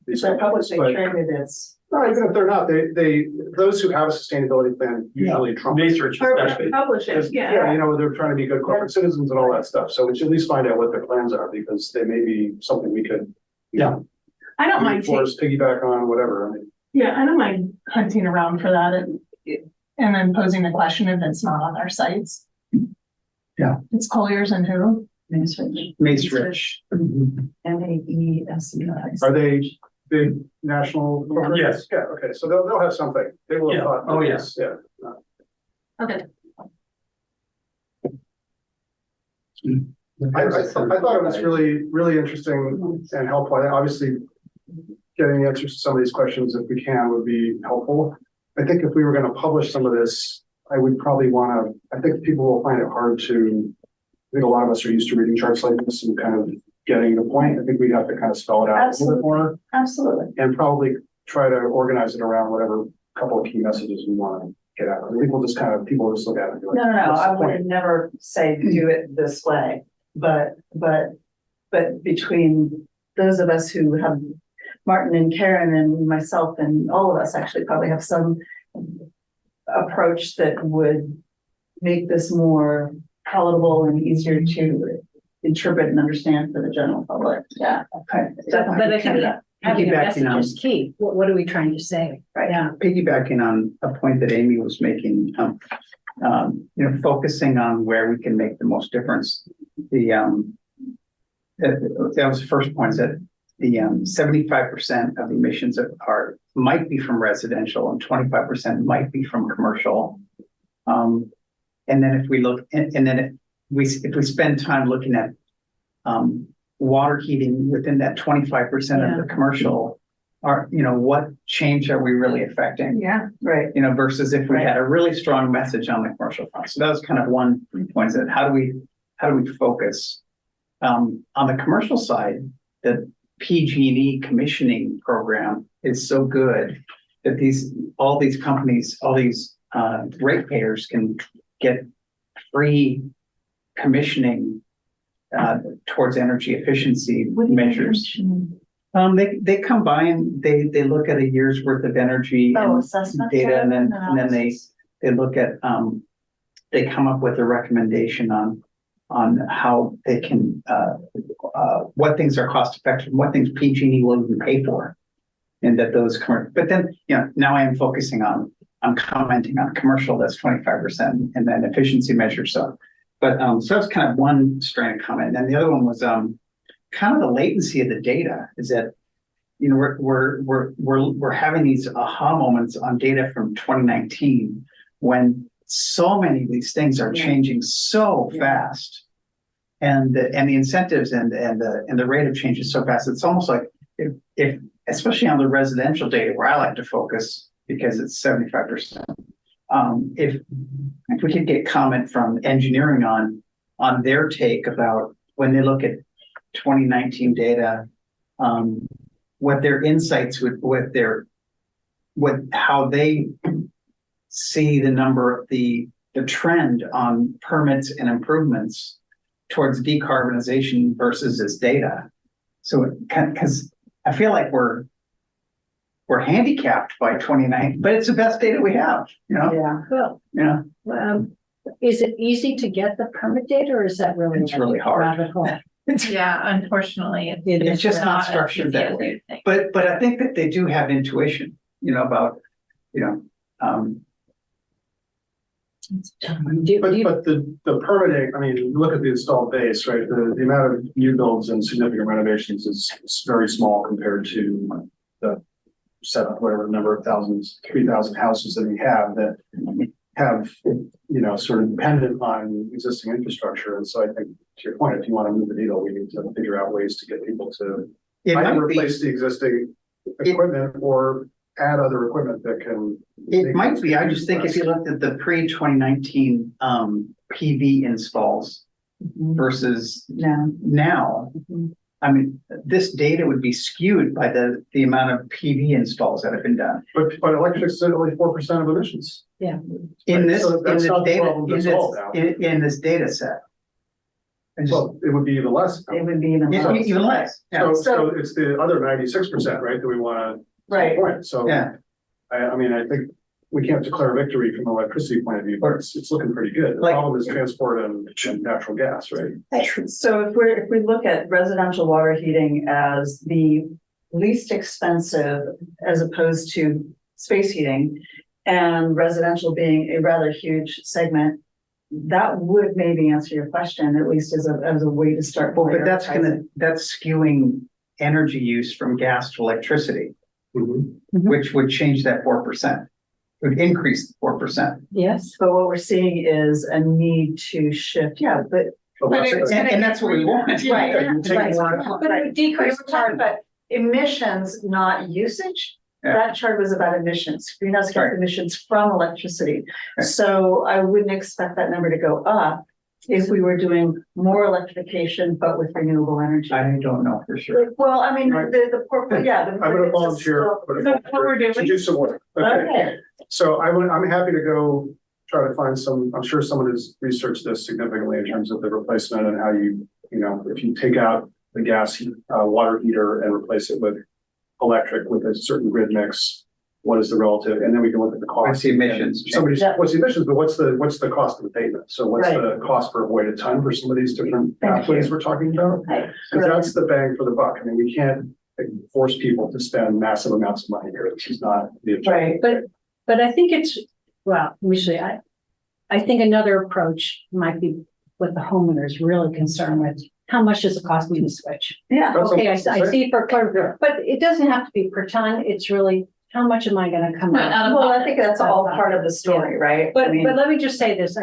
These They're companies, publicly but- traded, it's. No, even if they're not, those who have a sustainability plan usually trump. it. Research especially. Publishing, Because, yeah, they're trying to be good corporate citizens and all that stuff. So we should at least find out what their plans are, because they may be something we could. Yeah. I don't mind Reinforce, piggyback on, whatever. I mean, yeah, I don't mind hunting around for that and then posing the question if it's not on our sites. Yeah. It's Colliers and who? Macerich. MAESEI. are they big national? Yes. Yeah, okay, so they'll have something. They will have Yeah. thought. Oh, yes. Yeah. Okay. I thought it was really, really interesting and helpful. Obviously, getting the answers to some of these questions, if we can, would be helpful. I think if we were going to publish some of this, I would probably I think people will find it hard to, I think a lot of us are used to reading charts like this and kind of getting the point. I think we'd have to kind of spell it out a little bit more Absolutely. and probably try to organize it around whatever couple of key messages we want to get out. I think we'll just people will just look at it and be like, No, what's the I point? would never say do it this way, but between those of us who have Martin and Karen and myself and all of us actually probably have some approach that would make this more palatable and easier to interpret and understand for the general public. Yeah. Okay. But I think having a Piggybacking message on- is key. What are we trying to say? Right. Yeah. Piggybacking on a point that Amy was making, focusing on where we can make the most difference. That was the first point, is that the 75% of the emissions might be from residential and 25% might be from commercial. And then if we look, and then if we spend time looking at water heating within that 25% of the commercial, what change are we really affecting? Yeah. Right. Versus if we had a really strong message on the commercial front. So that was kind of one point, is that how do we focus on the commercial side? The PG&E commissioning program is so good that all these companies, all these ratepayers can get free commissioning towards energy efficiency measures. They come by and they look at a year's worth of energy and assessment data, and then they look at they come up with a recommendation on how they can what things are cost effective and what things PG&E will even pay for, and that those but then now I am focusing on I'm commenting on commercial that's 25% and then efficiency measures. So that's kind of one strand of comment. And the other one was kind of the latency of the data, is that we're having these aha moments on data from 2019 when so many of these things are changing so fast, and the incentives and the rate of change is so fast. It's almost like if especially on the residential data where I like to focus because it's 75%. If we could get comment from engineering on their take about when they look at 2019 data, what their insights how they see the number of the trend on permits and improvements towards decarbonization versus this data. So because I feel like we're handicapped by 2019, but it's the best data we have, Yeah. Well, is it easy to get the permit data, or is that really? It's really hard. Rabbit hole? Yeah, unfortunately, It's just not as structured easy that as way. you'd think. But I think that they do have intuition, about, But the permitting, I mean, look at the installed base, right? The amount of new builds and significant renovations is very small compared to the setup, whatever the number of 3,000 houses that we have that have, sort of dependent on existing infrastructure. And so I think, to your point, if you want to move the needle, we need to figure out ways to get people to it either might be, replace the existing equipment or add other equipment that can. it might be, I just think if you looked at the pre-2019 PV installs versus now, I mean, this data would be skewed by the amount of PV installs that have been done. But electric's only 4% of emissions. Yeah. In Right, this, so in that's this not the data, problem to solve now. in this data set. I just- Well, it would be even less. It would be even Yeah, less. even less, yeah. So it's the other 96%, right, that we want to. Right. So, Yeah, I mean, I think we can't declare victory from an electricity point of view, but it's looking pretty good. The Like- problem is transport and natural gas, right? So if we look at residential water heating as the least expensive as opposed to space heating, and residential being a rather huge segment, that would maybe answer your question, at least as a way to start. well, but that's prioritizing. that's skewing energy use from gas to electricity, Mhm. which would change that 4%. Would increase 4%. Yes. But what we're seeing is a need to shift, but. And that's what we want. Right, You take right. more- But it would decrease But we're talking about emissions, not usage. Yeah. That chart was about emissions, greenhouse gas Right. emissions from electricity. Right. So I wouldn't expect that number to go up if we were doing more electrification, but with renewable energy. I don't know for sure. Well, I mean, Right. the portfolio, yeah. I'm gonna volunteer. To do some work. Okay, So I'm happy to go try to find I'm sure someone has researched this significantly in terms of the replacement and how if you take out the gas, water heater and replace it with electric with a certain grid mix, what is the relative, and then we can look at the cost. What's the emissions? What's the emissions, but what's the cost of the pavement? So what's Right. the cost per avoided ton for some of these different Thank pathways you. we're talking about? Right. Because that's the bang for the buck. I mean, we can't force people to spend massive amounts of money here. This is not the objective. right. But I think usually I think another approach might be what the homeowner is really concerned with. How much does it cost me to switch? Yeah, That's Okay, I what I'm see for clear, but it doesn't have to be per ton. It's really, how much am I gonna come But out? out of well, I think that's all part of the story, right? But I mean, let me just say this,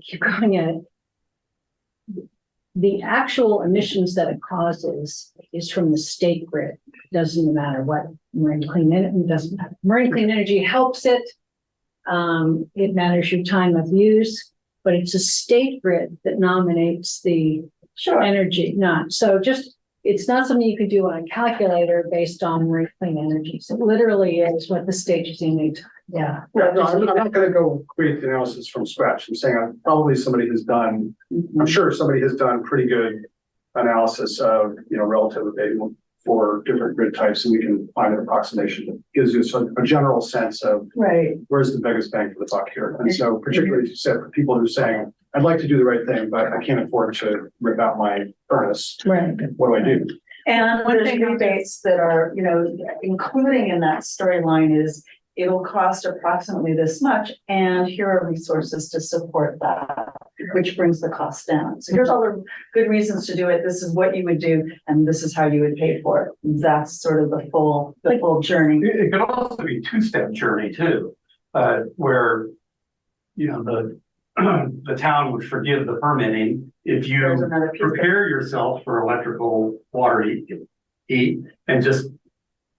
keep going at it. The actual emissions that it causes is from the state grid. Doesn't matter what marine clean energy doesn't matter. Marine clean energy helps it. It matters your time of use, but it's a state grid that nominates the sure. energy, it's not something you could do on a calculator based on marine clean energy. So it literally is what the state is using. Yeah. Yeah, no, I'm not gonna go create the analysis from scratch. I'm saying I'm sure somebody has done pretty good analysis of, relative abatement for different grid types, and we can find an approximation that gives you a general sense of Right. where's the biggest bang for the buck here. And so particularly, as you said, for people who are saying, I'd like to do the right thing, but I can't afford to rip out my furnace. Right. What do I do? And One there's thing- rebates that are, including in that storyline is it'll cost approximately this much, and here are resources to support that, which brings the cost down. So here's all the good reasons to do it. This is what you would do, and this is how you would pay for it. That's sort of the full journey. It could also be a two-step journey too, where, the town would forgive the permitting if you There's another piece. prepare yourself for electrical water heat and just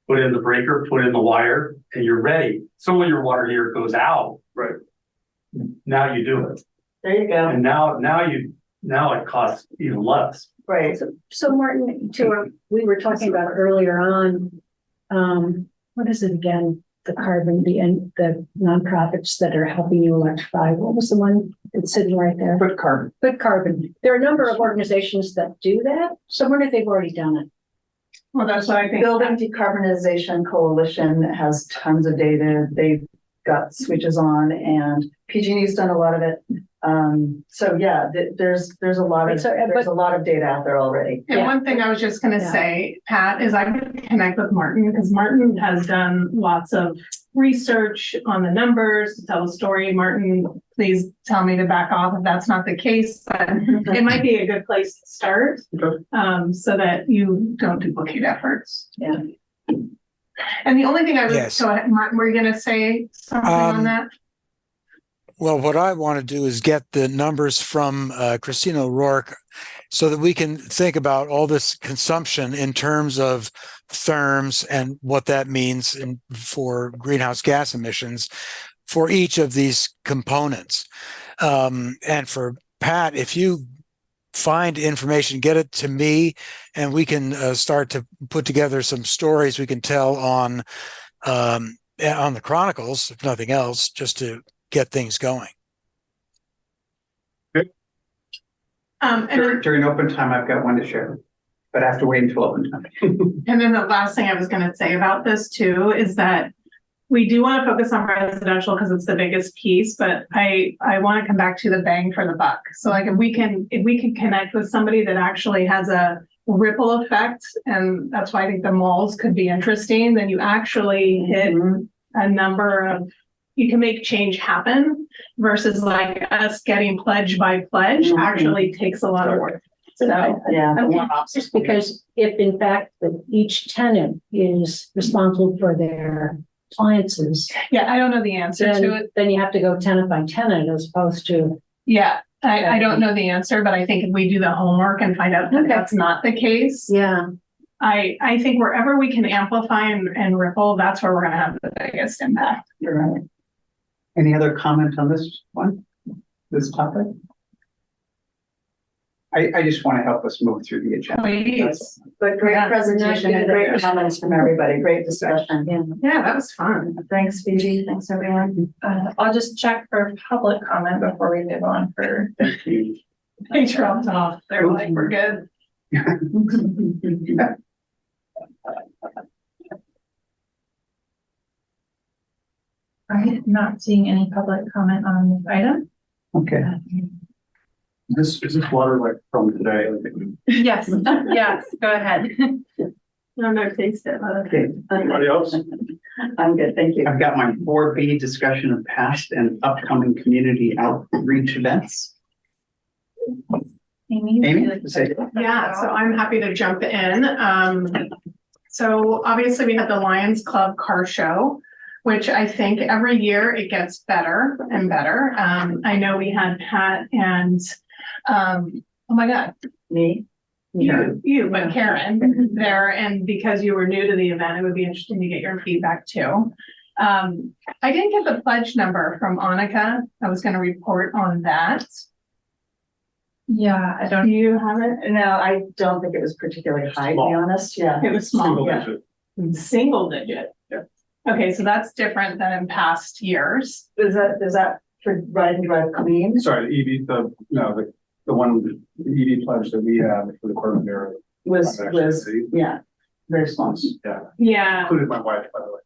put in the breaker, put in the wire, and you're ready. So when your water heater goes out. Right. Now you do it. There you go. And now it costs even less. Right. So Martin, we were talking about earlier on, what is it again? The nonprofits that are helping you electrify. What was the one that's sitting right there? Put carbon. Good Carbon. There are a number of organizations that do that. So I wonder if they've already done it. Well, that's what I think. Building Decarbonization Coalition has tons of data. They got switches on, and PG&E's done a lot of it. So yeah, there's a lot of, there's a lot of data out there already. And one thing I was just gonna say, Pat, is I could connect with Martin, because Martin has done lots of research on the numbers to tell the story. Martin, please tell me to back off if that's not the case, but it might be a good place to start. Okay. So that you don't duplicate efforts. Yeah. And the only thing I was, Yes. so Martin, were you gonna say something on that? Well, what I want to do is get the numbers from Christina O'Rourke so that we can think about all this consumption in terms of therms and what that means for greenhouse gas emissions for each of these components. And for Pat, if you find information, get it to me, and we can start to put together some stories we can tell on the Chronicles, if nothing else, just to get things going. During open time, I've got one to share, but I have to wait until open time. And then the last thing I was gonna say about this too, is that we do want to focus on residential because it's the biggest piece, but I want to come back to the bang for the buck. So like if we can connect with somebody that actually has a ripple effect, and that's why I think the malls could be interesting, then you actually hit a number of, you can make change happen versus like us getting pledge by pledge actually takes a lot of work. So Yeah. Just because if in fact that each tenant is responsible for their appliances, yeah, I don't know the answer to it. then you have to go tenant by tenant as opposed to. Yeah, I don't know the answer, but I think if we do the homework and find out that that's not the case, Yeah. I think wherever we can amplify and ripple, that's where we're gonna have the biggest impact. You're right. Any other comment on this one, this topic? I just want to help us move through the agenda. Please. But great Yeah. presentation and great comments from everybody. Great discussion. Yeah, that was fun. Thanks, Phoebe. Thanks, everyone. I'll just check for public comment before we move on for. They dropped off. They're like, we're good. I'm not seeing any public comment on this item. Okay. Is this water like from today? Yes, yes, go ahead. No, taste it. Okay. Anybody else? I'm good. Thank you. I've got my 4B discussion of past and upcoming community outreach events. Amy? Amy, say it. Yeah, so I'm happy to jump in. So obviously we had the Lions Club car show, which I think every year it gets better and better. I know we had Pat and, oh my God, Me? but Karen there, and because you were new to the event, it would be interesting to get your feedback too. I didn't get the pledge number from Annika. I was going to report on that. Yeah, I Do don't, you have it? No, I don't think it was particularly high, to be honest. Yeah. It was small. Single Yeah. digit. Single digit. Yeah. Okay, so that's different than in past years. Is that for Ride and Drive Clean? Sorry, the one, the EV pledge that we have for the Corte Madera. Was, yeah, very small. Yeah, Yeah. included my wife, by the way.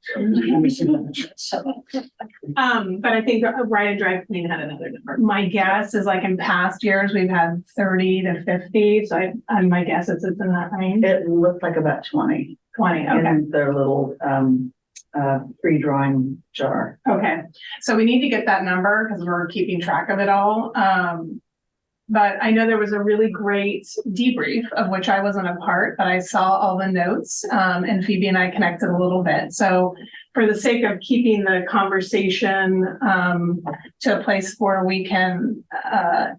But I think Ride and Drive Clean had another number. My guess is like in past years, we've had 30 to 50. So my guess is it's in that range. It looked like about 20 20, okay. in their little free drawing jar. Okay, so we need to get that number because we're keeping track of it all. But I know there was a really great debrief of which I wasn't a part, but I saw all the notes, and Phoebe and I connected a little bit. So for the sake of keeping the conversation to a place where we can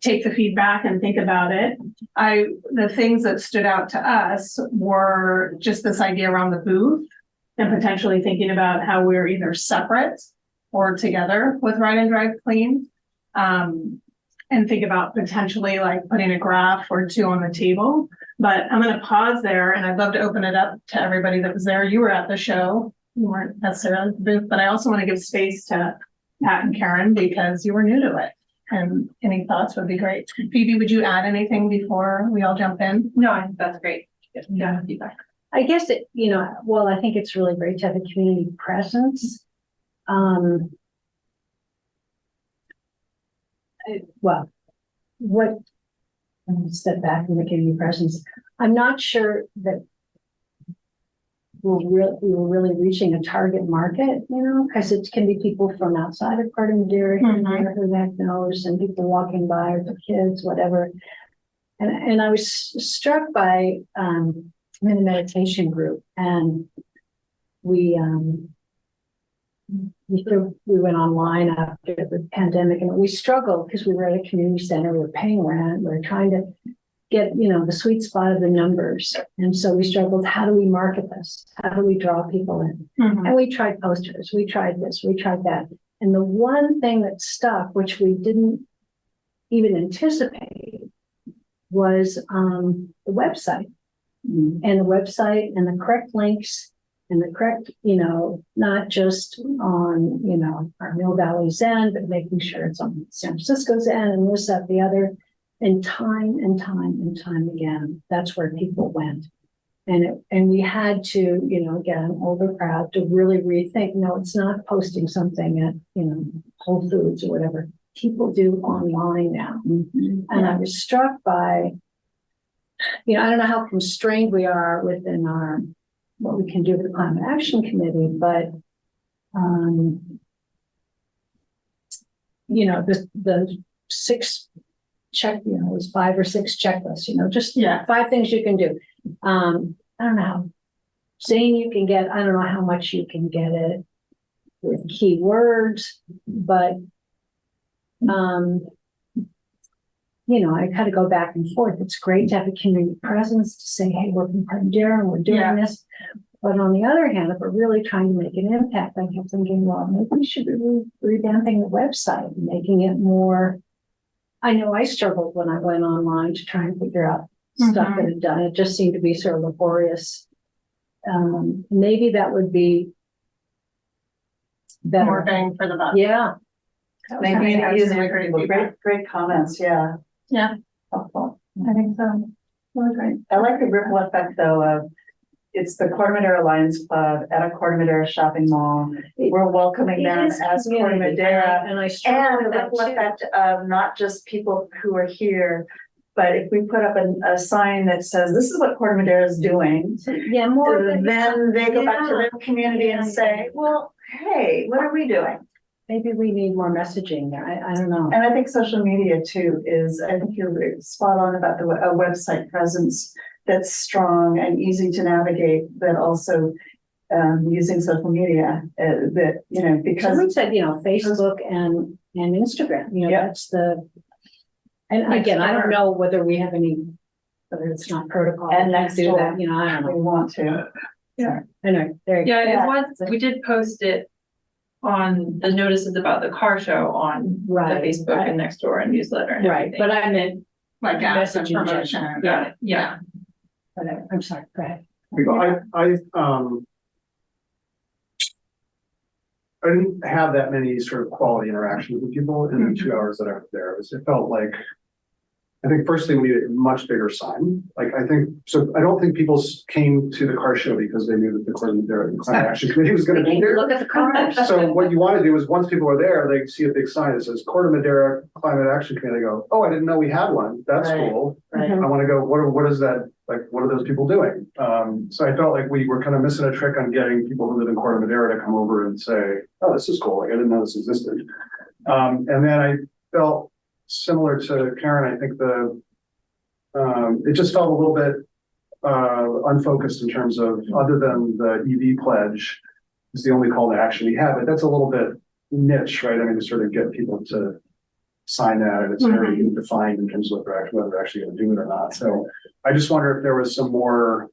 take the feedback and think about it, the things that stood out to us were just this idea around the booth and potentially thinking about how we're either separate or together with Ride and Drive Clean. And think about potentially like putting a graph or two on the table. But I'm going to pause there, and I'd love to open it up to everybody that was there. You were at the show. You weren't necessarily at the booth, but I also want to give space to Pat and Karen because you were new to it. And any thoughts would be great. Phoebe, would you add anything before we all jump in? no, I think that's great. Yeah, feedback. I guess I think it's really great to have a community presence. well, what, let me step back and give you presence. I'm not sure that we were really reaching a target market, you know, because it can be people from outside of Corte Madera, who the heck knows, and people walking by with their kids, whatever. And I was struck by, I'm in a meditation group, and we went online after the pandemic, and we struggled because we were at a community center, we were paying rent, we were trying to get, you know, the sweet spot of the numbers. And so we struggled, how do we market this? How do we draw people in? And we tried posters, we tried this, we tried that. And the one thing that stuck, which we didn't even anticipate, was the website. And the website and the correct links and the correct, you know, not just on, you know, our Mill Valley's end, but making sure it's on San Francisco's end and this, that, the other. And time and time and time again, that's where people went. And we had to, you know, get an older crowd to really rethink, no, it's not posting something at, you know, Whole Foods or whatever. People do online now. And I was struck by, you know, I don't know how constrained we are within our, what we can do with the Climate Action Committee, but, you know, the 6 check, you know, it was 5 or 6 checklists, you know, just 5 things you can do. I don't know, saying you can get, I don't know how much you can get it with keywords, but, you know, I kind of go back and forth. It's great to have a community presence to say, hey, we're from Corte Madera and we're doing this. But on the other hand, if we're really trying to make an impact, I kept thinking, well, maybe we should be revamping the website and making it more. I know I struggled when I went online to try and figure out stuff that had done. It just seemed to be sort of laborious. Maybe that would be better. More bang for the buck. Yeah. Maybe it is great, great comments, yeah. Yeah, Helpful. I think so. Really great. I like the ripple effect though of, it's the Corte Madera Lions Club at a Corte Madera shopping mall. We're welcoming them as Corte Madera. And I And struggle the with that ripple too. effect of not just people who are here, but if we put up a sign that says, this is what Corte Madera is doing, Yeah, more. then they go back to Yeah. their community and say, well, hey, what are we doing? Maybe we need more messaging there. I don't know. And I think social media too is, I think you're spot on about a website presence that's strong and easy to navigate, but also using social media that, you know, So because we said, you know, Facebook and Instagram, you know, Yeah. that's the, and again, I don't know whether we have any, whether it's not protocol. And we next do door. that, you know, I don't we know. want to. Anyway, there you go. Yeah, Yeah. it was, we did post it on the notices about the car show on the Right, Facebook right. and Nextdoor and newsletter and Right, everything. but I meant, Like ads and Messaging in promotion. general. Got it, yeah. whatever, I'm sorry, go ahead. I didn't have that many sort of quality interactions with people in the 2 hours that I was there. It felt like, I think firstly, we need a much bigger sign. Like, I don't think people came to the car show because they knew that the Climate Action Committee was going to be there. Look at the cars. So what you want to do is once people are there, they see a big sign that says Corte Madera Climate Action Committee. They go, oh, I didn't know we had one. That's Right. cool. Right. I want to go, what is that? Like, what are those people doing? So I felt like we were kind of missing a trick on getting people who live in Corte Madera to come over and say, oh, this is cool. Like, I didn't know this existed. And then I felt similar to Karen. I think it just felt a little bit unfocused in terms of, other than the EV pledge is the only call to action we have, but that's a little bit niche, right? I mean, to sort of get people to sign that, and it's very defined in terms of whether they're actually going to do it or not. So I just wonder if there was some more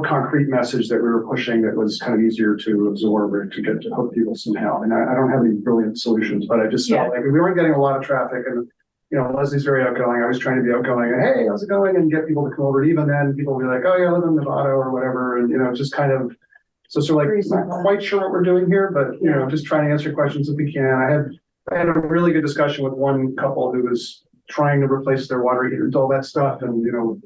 concrete message that we were pushing that was kind of easier to absorb or to get to hook people somehow. And I don't have any brilliant solutions, but I just felt like we weren't getting a lot of traffic, and you know, Leslie's very outgoing. I was trying to be outgoing and, hey, how's it going? And get people to come over. And even then people will be like, oh yeah, I live in Nevada or whatever. And, you know, just kind of, so sort of like, not quite sure what we're doing here, but, you know, just trying to answer questions if we can. I had a really good discussion with one couple who was trying to replace their water heaters, all that stuff. And, you know,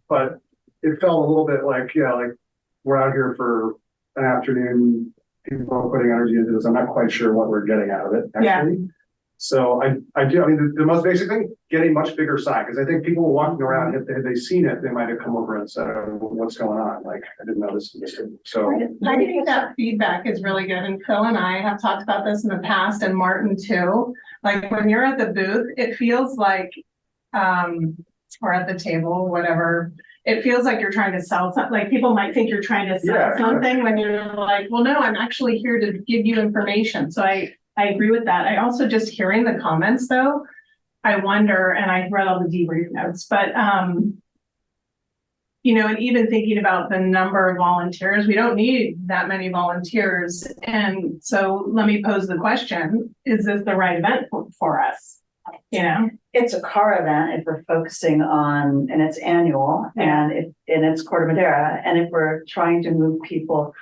but it felt a little bit like, yeah, like we're out here for an afternoon people are putting energy into this. I'm not quite sure what we're getting out of it, Yeah. actually. So I do, I mean, the most basic thing, get a much bigger sign, because I think people walking around, if they seen it, they might have come over and said, oh, what's going on? Like, I didn't know this existed. So, I think that feedback is really good, and Phil and I have talked about this in the past, and Martin too. Like, when you're at the booth, it feels like, or at the table, whatever, it feels like you're trying to sell something, like people might think you're trying to sell Yeah. something when you're like, well, no, I'm actually here to give you information. So I agree with that. I also, just hearing the comments though, I wonder, and I read all the debrief notes, but, you know, and even thinking about the number of volunteers, we don't need that many volunteers. And so let me pose the question, is this the right event for us? You know? It's a car event if we're focusing on, and it's annual, and it's Corte Madera, and if we're trying to move people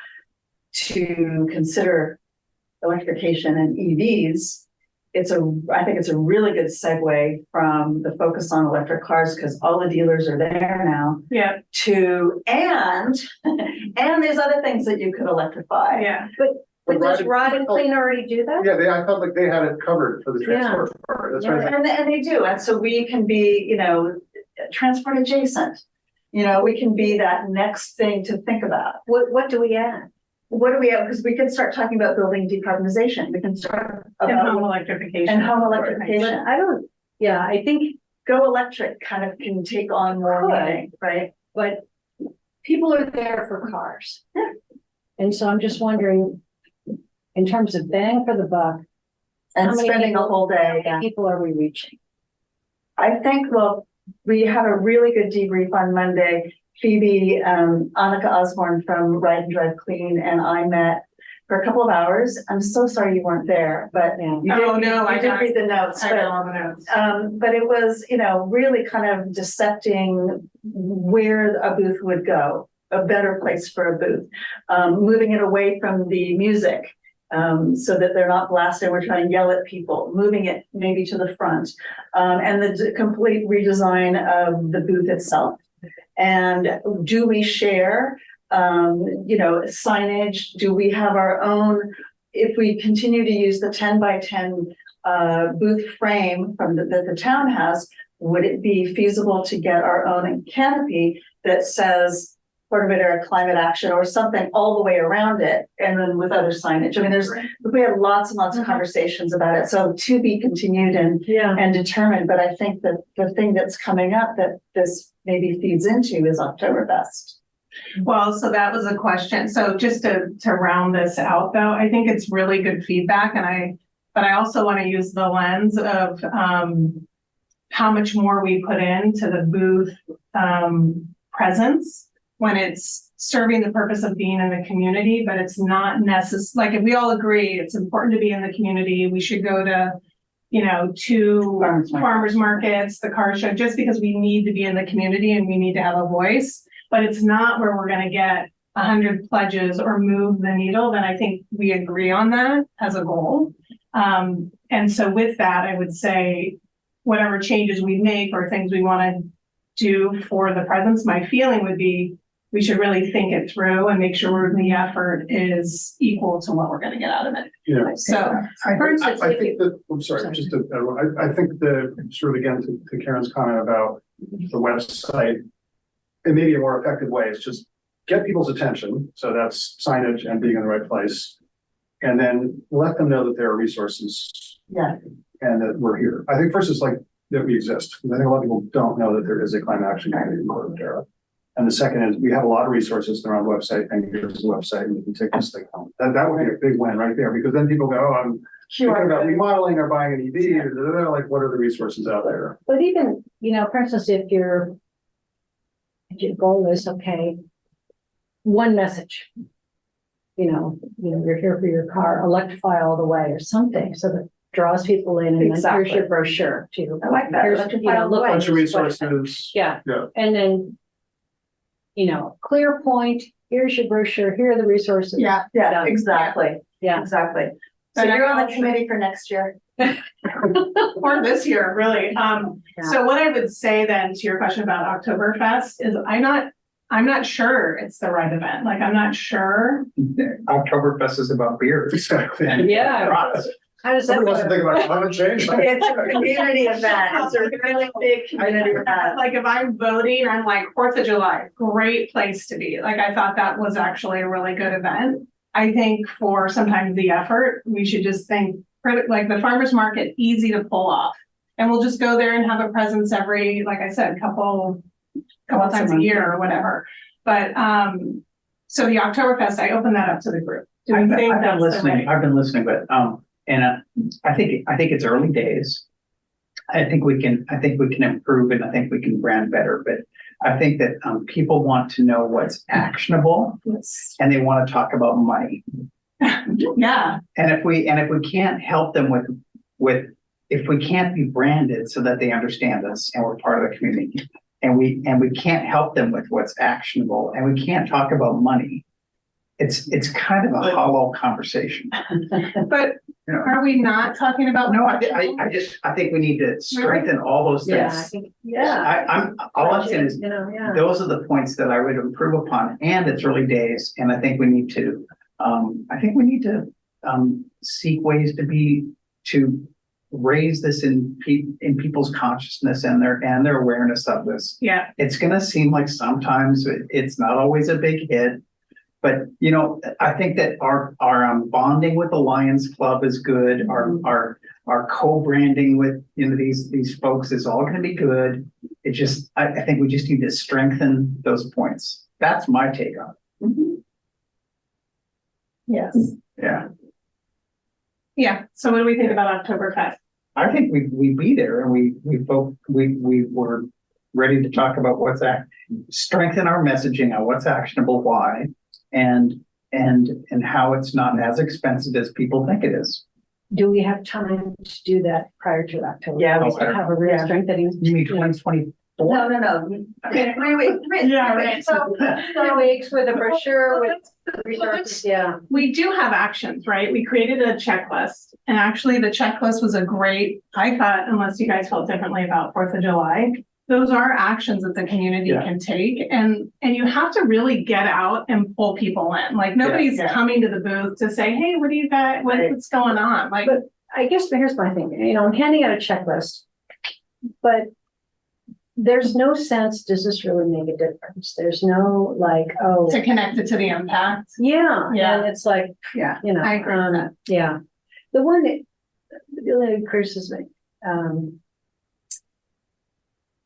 to consider electrification and EVs, I think it's a really good segue from the focus on electric cars, because all the dealers are there now. Yeah. And there's other things that you could electrify. Yeah. But does Rod and Clean already do that? yeah, I felt like they had it covered for the transport part. That's right. And they do, and so we can be, you know, transport adjacent. You know, we can be that next thing to think about. What do we add? What do we have? Because we can start talking about building decarbonization. We can start And about home electrification. and home But electrification. I don't, yeah, I think, Go electric kind of can take on more Could. meaning, right? but people are there for cars. Yeah. And so I'm just wondering, in terms of bang for the buck, And How many spending a people- whole day. how many people are we reaching? I think, well, we had a really good debrief on Monday. Phoebe, Annika Osborne from Ride and Drive Clean and I met for a couple of hours. I'm so sorry you weren't there, but Yeah. you Oh, did, no, I you did got- read the notes. I but- know all the notes. But it was, you know, really kind of dissecting where a booth would go, a better place for a booth. Moving it away from the music, so that they're not blasted, we're trying to yell at people, moving it maybe to the front. And the complete redesign of the booth itself. And do we share, you know, signage? Do we have our own, if we continue to use the 10 by 10 booth frame from that the town has, would it be feasible to get our own canopy that says Corte Madera climate action or something all the way around it, and then with other signage? I mean, we had lots and lots of conversations about it, so to be continued and determined. But I think that the thing that's coming up that this maybe feeds into is Oktoberfest. Well, so that was a question. So just to round this out, though, I think it's really good feedback, but I also want to use the lens of how much more we put into the booth presence when it's serving the purpose of being in the community, but it's not necessary. Like, if we all agree it's important to be in the community, we should go to, you know, to farmers markets, the car show, just because we need to be in the community and we need to have a voice. But it's not where we're going to get 100 pledges or move the needle. Then I think we agree on that as a goal. And so with that, I would say whatever changes we make or things we want to do for the presence, my feeling would be we should really think it through and make sure the effort is equal to what we're going to get out of it. Yeah. So, For instance, I if think that, I'm sorry, just to, I think the sort of again to Karen's comment about the website, and maybe a more effective way is just get people's attention. So that's signage and being in the right place. And then let them know that there are resources. Yeah. And that we're here. I think first it's like that we exist. I think a lot of people don't know that there is a climate action committee in Corte Madera. And the second is we have a lot of resources on our website, and here's the website, and you can take this thing home. That would be a big win right there, because then people go, oh, I'm thinking about remodeling or buying an EV, like what are the resources out there? But even, you know, for instance, if your goal is, okay, one message, you know, you're here for your car, electrify all the way or something, so that draws people in, and then here's Exactly. your brochure too. I like that. Here's, Electrify you know, all the look way. at Bunch of this website. resources. Yeah. Yeah. And then, you know, clear point, here's your brochure, here are the resources. yeah. Yeah, Done. exactly. Yeah. Exactly. So But I you're on the also- committee for next year. Or this year, really. So what I would say then to your question about Oktoberfest is I'm not sure it's the right event. Like, I'm not sure. Oktoberfest is about beer. Exactly. Yeah. How does that Somebody wants to think work? about climate change. It's a community event. It's a really big community event. Like, if I'm voting, I'm like, 4th of July, great place to be. Like, I thought that was actually a really good event. I think for sometimes the effort, we should just think, like the farmer's market, easy to pull off. And we'll just go there and have a presence every, like I said, couple times a year or whatever. But, so the Oktoberfest, I opened that up to the group. Do we I've think been that's the listening, right? I've been listening, but, and I think it's early days. I think we can improve and I think we can brand better, but I think that, people want to know what's actionable Yes. and they want to talk about money. Yeah, And if we can't help them with, if we can't be branded so that they understand us and we're part of the community, and we can't help them with what's actionable, and we can't talk about money, it's kind of a hollow conversation. but Yeah. are we not talking about? No, I think we need to strengthen all those Yeah, I things. think, yeah. All I'm saying is, You know, yeah. those are the points that I would improve upon, and it's early days, and I think we need to, seek ways to raise this in people's consciousness and their awareness of this. Yeah, It's gonna seem like sometimes it's not always a big hit, but I think that our bonding with the Lions Club is good. Our co-branding with these folks is all gonna be good. It just I think we just need to strengthen those points. That's my take on it. yes, Yeah. yeah. So what do we think about Oktoberfest? I think we be there and we were ready to talk about strengthen our messaging on what's actionable, why, and how it's not as expensive as people think it is. Do we have time to do that prior to October? Yeah, we To have a real strengthening. You mean 2024? No. Okay, wait. Yeah, right. So 4 weeks with a brochure with resources, yeah. We do have actions, right? We created a checklist, and actually the checklist was I thought, unless you guys felt differently about 4th of July, those are actions that the community Yeah. can take, and you have to really get out and pull people in. Like, nobody's Yeah. coming to the booth to say, hey, what do you got? What's going on? Like, But I guess here's my thing, I'm handing out a checklist, but there's no sense, does this really make a difference? There's no like, oh, to connect it to the impact. yeah, Yeah. and it's like, Yeah. I agree with that. yeah. The one that really occurs me,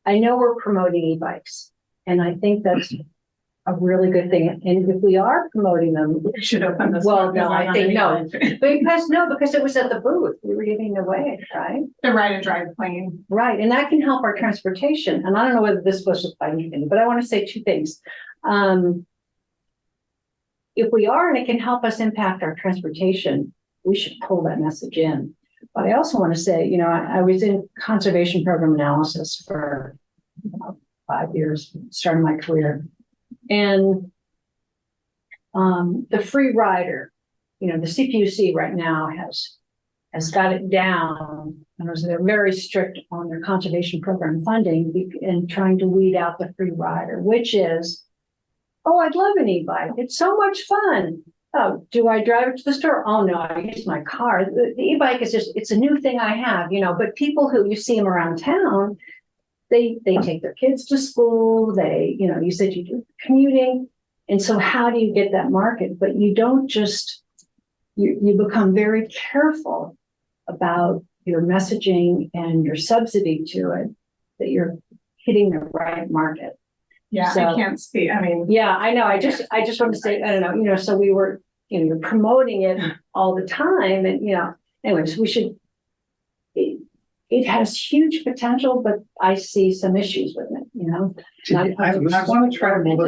I know we're promoting e-bikes, and I think that's a really good thing. And if we are promoting them, We should open this. well, one, no, 'cause I I'm think not no, even- because it was at the booth, we were giving away, right? The ride and drive plane. Right, and that can help our transportation, and I don't know whether this was by anything, but I want to say two things. If we are, and it can help us impact our transportation, we should pull that message in. But I also want to say, I was in conservation program analysis for 5 years, starting my career. And the free rider, the CPUC right now has got it down. And they're very strict on their conservation program funding and trying to weed out the free rider, which is, oh, I'd love an e-bike. It's so much fun. Oh, do I drive it to the store? Oh, no, I use my car. The e-bike is it's a new thing I have, but people who you see them around town, they take their kids to school. You said you do commuting. And so how do you get that market? But you don't just, you become very careful about your messaging and your subsidy to it, that you're hitting the right market. Yeah, So- I can't speak. I mean, Yeah, I know. I just want to say, I don't know, so we were, you're promoting it all the time and, anyways, we should, it has huge potential, but I see some issues with it, I want to try to move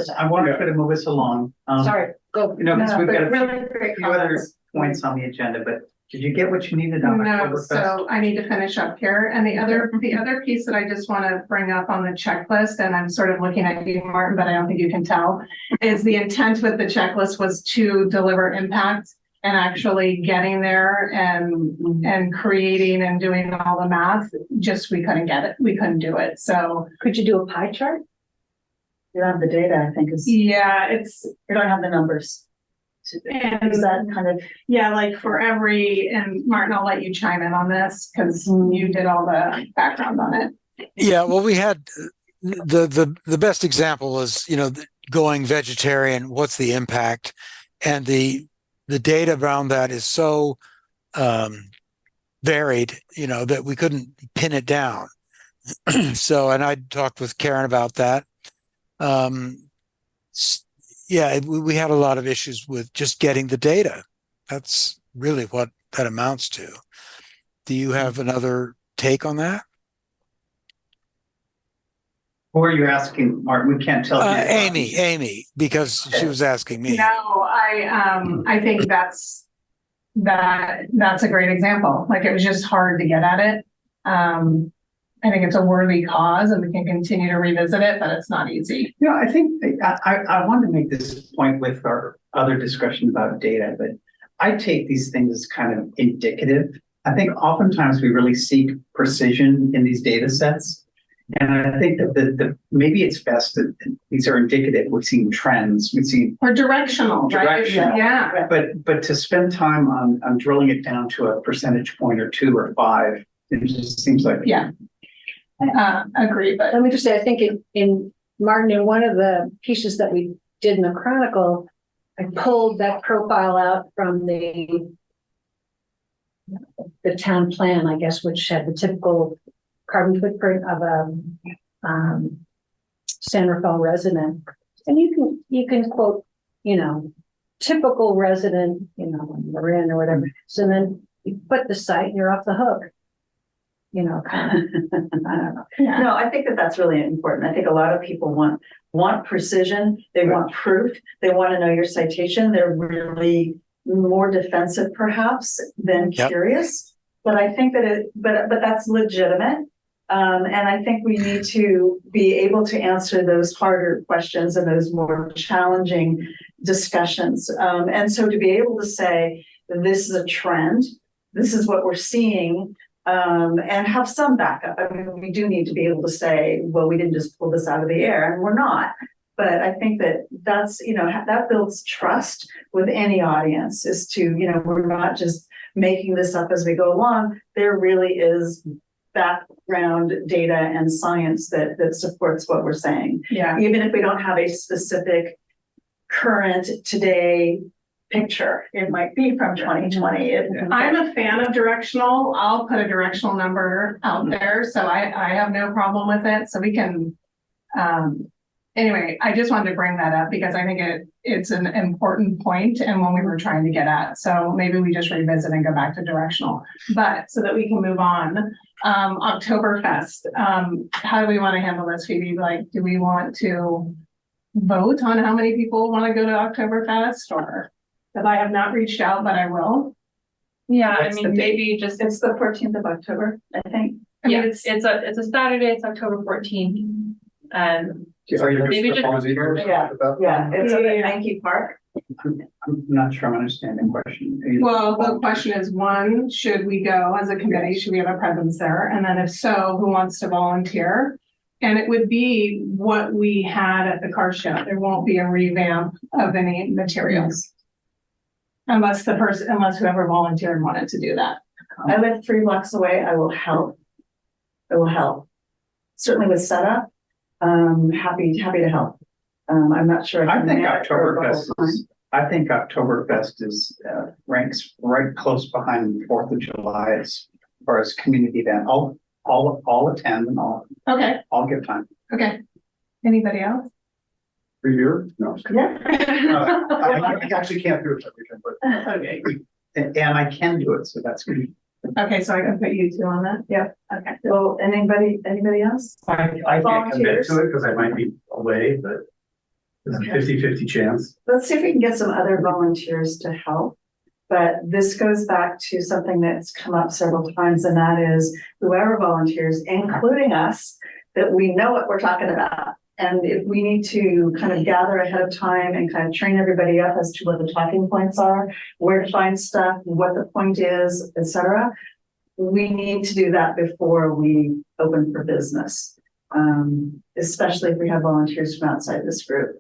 us along. Sorry, go. Because we've got a really great few other comments. points on the agenda, but did you get what you needed on No, Oktoberfest? so I need to finish up here. And the other piece that I just want to bring up on the checklist, and I'm sort of looking at you, Martin, but I don't think you can tell, is the intent with the checklist was to deliver impact and actually getting there and creating and doing all the math. Just, we couldn't get it. We couldn't do it. So Could you do a pie chart? You don't have the data, I think is, Yeah, it's, you don't have the numbers. and Is that kind of, yeah, like for every, and Martin, I'll let you chime in on this because you did all the background on it. Yeah, well, we had the best example is, going vegetarian, what's the impact? And the data around that is so varied, that we couldn't pin it down. So, and I talked with Karen about that. Yeah, we had a lot of issues with just getting the data. That's really what that amounts to. Do you have another take on that? Who are you asking, Martin? We can't tell. Amy, because she was asking me. No, I think that's a great example. Like it was just hard to get at it. I think it's a worthy cause and we can continue to revisit it, but it's not easy. I think I wanted to make this point with our other discussion about data, but I take these things as kind of indicative. I think oftentimes we really seek precision in these data sets. And I think that maybe it's best that these are indicative. We've seen trends, we've seen Or directional, right? Directional. Yeah. but to spend time on drilling it down to a percentage point or 2 or 5, it just seems like Yeah. Agree, but Let me just say, I think in Martin, in one of the pieces that we did in the Chronicle, I pulled that profile out from the town plan, I guess, which had the typical carbon footprint of a San Rafael resident. And you can quote, typical resident, Marin or whatever. So then you put the site and you're off the hook. Kind of, I don't know. yeah. no, I think that that's really important. I think a lot of people want precision. They want proof. They want to know your citation. They're really more defensive perhaps than curious. But I think that but that's legitimate. And I think we need to be able to answer those harder questions and those more challenging discussions. And so to be able to say, this is a trend, this is what we're seeing, and have some backup. I mean, we do need to be able to say, well, we didn't just pull this out of the air, and we're not. But I think that's, that builds trust with any audience is to, we're not just making this up as we go along. There really is background data and science that supports what we're saying. Yeah. Even if we don't have a specific current today picture, it might be from 2020. I'm a fan of directional. I'll put a directional number out there. So I have no problem with it. So we can, anyway, I just wanted to bring that up because I think it's an important point and one we were trying to get at. So maybe we just revisit and go back to directional, but so that we can move on. Oktoberfest, how do we want to handle this, Phoebe? Like, do we want to vote on how many people want to go to Oktoberfest, or that I have not reached out, but I will? Yeah, What's the date? maybe just, It's the 14th of October, I think. yeah, it's a Saturday, it's October 14th. And maybe just, Yeah, it's up at Yankee Park. I'm not sure I'm understanding the question. Well, the question is, one, should we go as a committee? Should we have a presence there? And then if so, who wants to volunteer? And it would be what we had at the car show. There won't be a revamp of any materials. Unless whoever volunteered wanted to do that. I live 3 blocks away. I will help. Certainly with setup. Happy to help. I'm not sure. I think Oktoberfest is ranks right close behind the 4th of July as far as community event. I'll attend and I'll give time. Okay. Anybody else? Review? No. Yeah. I actually can't do it that weekend, but. Okay. And I can do it, so that's good. Okay, so I can put you two on that. Yeah. Okay. Well, anybody else? I can't commit to it because I might be away, but there's a 50-50 chance. Let's see if we can get some other volunteers to help. But this goes back to something that's come up several times, and that is whoever volunteers, including us, that we know what we're talking about. And if we need to kind of gather ahead of time and kind of train everybody up as to what the talking points are, where to find stuff, what the point is, etc., we need to do that before we open for business. especially if we have volunteers from outside this group.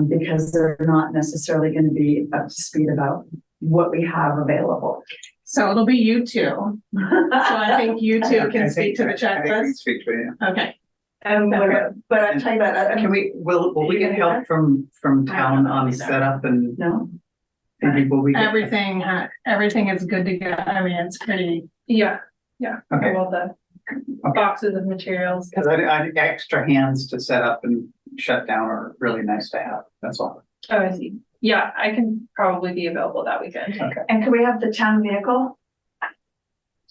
Because they're not necessarily going to be up to speed about what we have available. So it'll be you two. So I think you two can speak to the checklist. Speak to it, yeah. Okay. But I tell you that, Can we, will we get help from town on setup and no, maybe will we? Get- Everything is good to go. I mean, it's pretty. Yeah, Okay. all the Okay. boxes of materials. Because I extra hands to set up and shut down are really nice to have. That's all. Oh, I see. Yeah, I can probably be available that weekend. Okay. and can we have the town vehicle?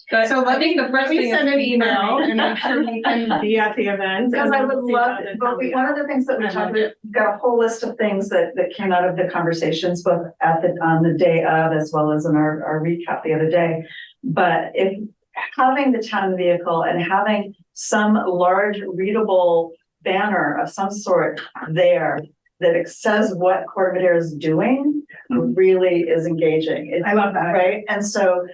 But So I think the first thing is send an email and make confirming. sure we can be at the event. Because I would See love, about it. but one of the things that we talked about, got a whole list of things that came out of the conversations, both on the day of, as well as in our recap the other day. But if having the town vehicle and having some large readable banner of some sort there that says what Corte Madera is doing really is engaging. I love that. Right? And so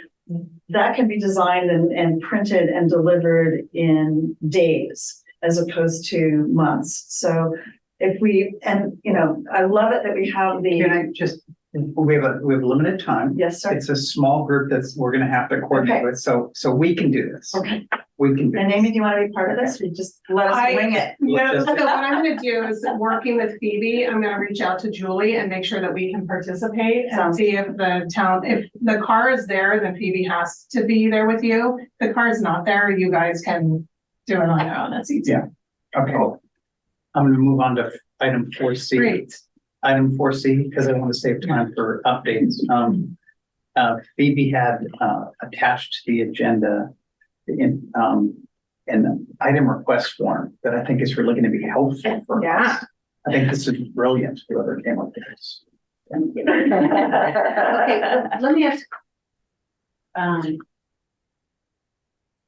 that can be designed and printed and delivered in days as opposed to months. So if we, and you know, I love it that we have Can the, I just, we have limited time. yes, sir. It's a small group we're gonna have to coordinate Okay. with, so we can do this. Okay. We can do And this. Amy, do you want to be part of this? We just let us wing it. No, Just- so what I'm gonna do is working with Phoebe, I'm gonna reach out to Julie and make sure that we can participate and Sounds- see if the town, if the car is there, then Phoebe has to be there with you. If the car is not there, you guys can do it on your own. That's easy. Yeah. Okay. I'm gonna move on to item 4C. Great. Item 4C, because I want to save time for updates. Phoebe had attached to the agenda in an item request form that I think is really going to be helpful for us. Yeah. I think this is brilliant, whoever came up with this. Okay, let me ask.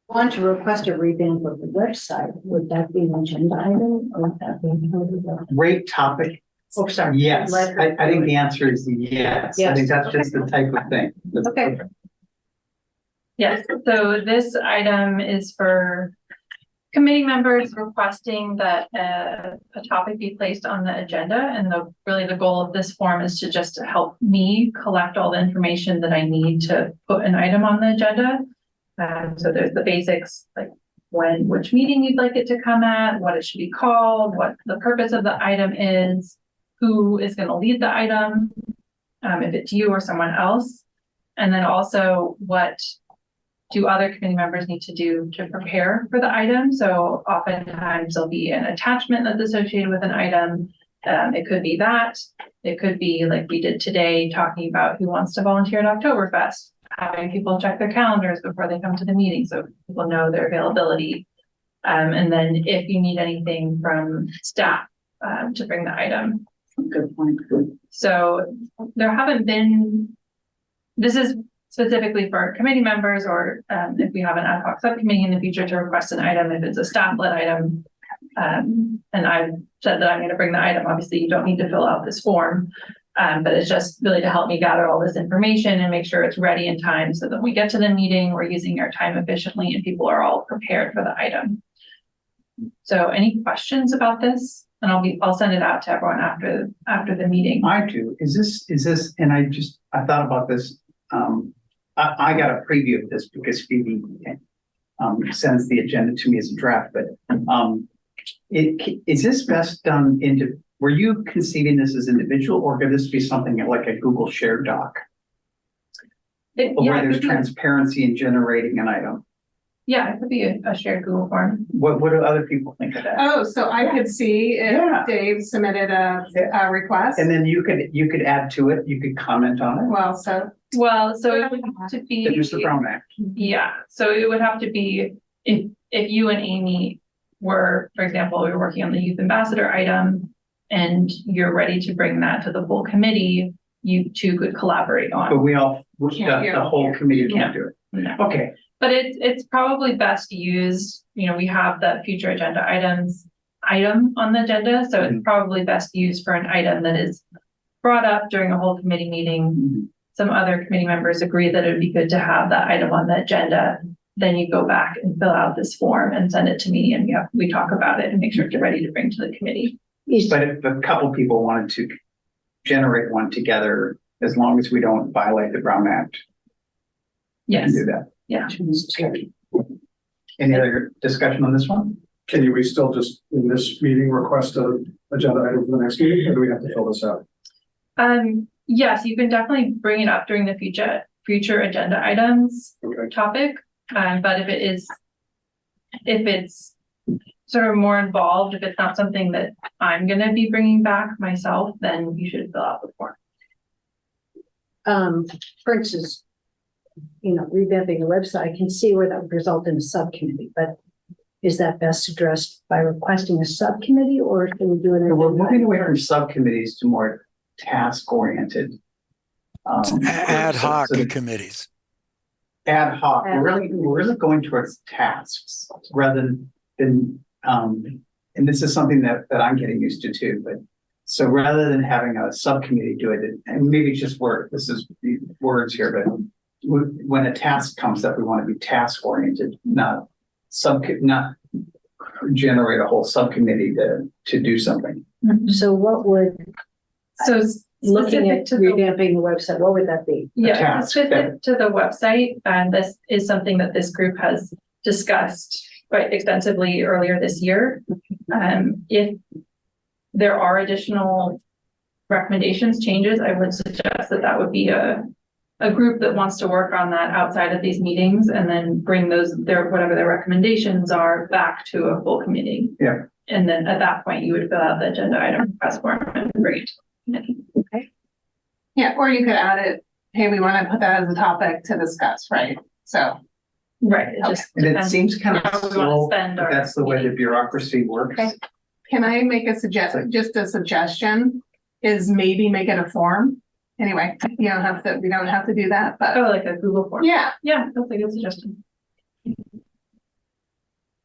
Want to request a revamp of the website, would that be an agenda item or would that be? Great topic. Oh, sorry. Yes, Let her I think do the it. answer is yes. I Yes. think that's just the type of thing. That's Okay. perfect. Yes, so this item is for committee members requesting that a topic be placed on the agenda. And really the goal of this form is to just help me collect all the information that I need to put an item on the agenda. So there's the basics, like which meeting you'd like it to come at, what it should be called, what the purpose of the item is, who is going to lead the item, if it's you or someone else. And then also what do other committee members need to do to prepare for the item? So oftentimes there'll be an attachment that's associated with an item. It could be that, it could be like we did today, talking about who wants to volunteer at Oktoberfest, having people check their calendars before they come to the meeting so people know their availability. And then if you need anything from staff to bring the item. Good point. So there haven't been, this is specifically for committee members or if we have an ad hoc subcommittee in the future to request an item, if it's a staff-led item. And I've said that I'm going to bring the item. Obviously, you don't need to fill out this form, but it's just really to help me gather all this information and make sure it's ready in time so that when we get to the meeting, we're using our time efficiently and people are all prepared for the item. So any questions about this? And I'll send it out to everyone after the meeting. I do. Is this, and I thought about this. I got a preview of this because Phoebe sends the agenda to me as a draft, but is this best done were you conceiving this as individual or could this be something like a Google Shared Doc? Where there's transparency in generating an item? Yeah, it could be a shared Google form. What do other people think of that? Oh, so I could see Yeah. if Dave submitted a request. And then you could add to it, you could comment on it. Well, so Well, so it would have to be. The Mr. Brown Act. Yeah, so it would have to be, if you and Amy were, for example, we were working on the youth ambassador item and you're ready to bring that to the full committee, you two could collaborate But on. the whole committee can't do it. No. Okay, But it's probably best used, we have the future agenda item on the agenda, so it's probably best used for an item that is brought up during a whole committee meeting. Some other committee members agree that it would be good to have that item on the agenda. then you go back and fill out this form and send it to me, and we talk about it and make sure it's ready to bring to the committee. But if a couple people wanted to generate one together, as long as we don't violate the Brown Act, we can Yes, do that. yeah. Any other discussion on this one? Can we still just, in this meeting, request a agenda item for the next meeting, or do we have to fill this out? Yes, you can definitely bring it up during the future agenda items Okay. topic. But if it's sort of more involved, if it's not something that I'm gonna be bringing back myself, then you should fill out the form. For instance, revamping the website, I can see where that would result in a subcommittee, but is that best addressed by requesting a subcommittee, or can we do it? We're moving away from subcommittees to more task oriented. Ad hoc committees. Ad hoc, we're really going towards tasks rather than, and this is something that I'm getting used to too, but so rather than having a subcommittee do it, and maybe it's just this is the words here, but when a task comes up, we want to be task oriented, not generate a whole subcommittee to do something. So what would, So looking specific at to the, revamping the website, what would that be? yeah, task specific to the website, and this is something that this group has discussed quite extensively earlier this year. If there are additional recommendations, changes, I would suggest that would be a group that wants to work on that outside of these meetings, and then bring whatever their recommendations are back to a full committee. Yeah. And then at that point, you would fill out the agenda item request form and bring it to the committee. Yeah, or you could add it, hey, we want to put that as a topic to discuss, right? So. Right, it just And it depends seems kind how of we want slow, to spend but our that's the way the meeting. bureaucracy works. Okay. Can I make a just a suggestion is maybe make it a form? Anyway, we don't have to do that, but Oh, like a Google form. yeah, Yeah, that's a good suggestion.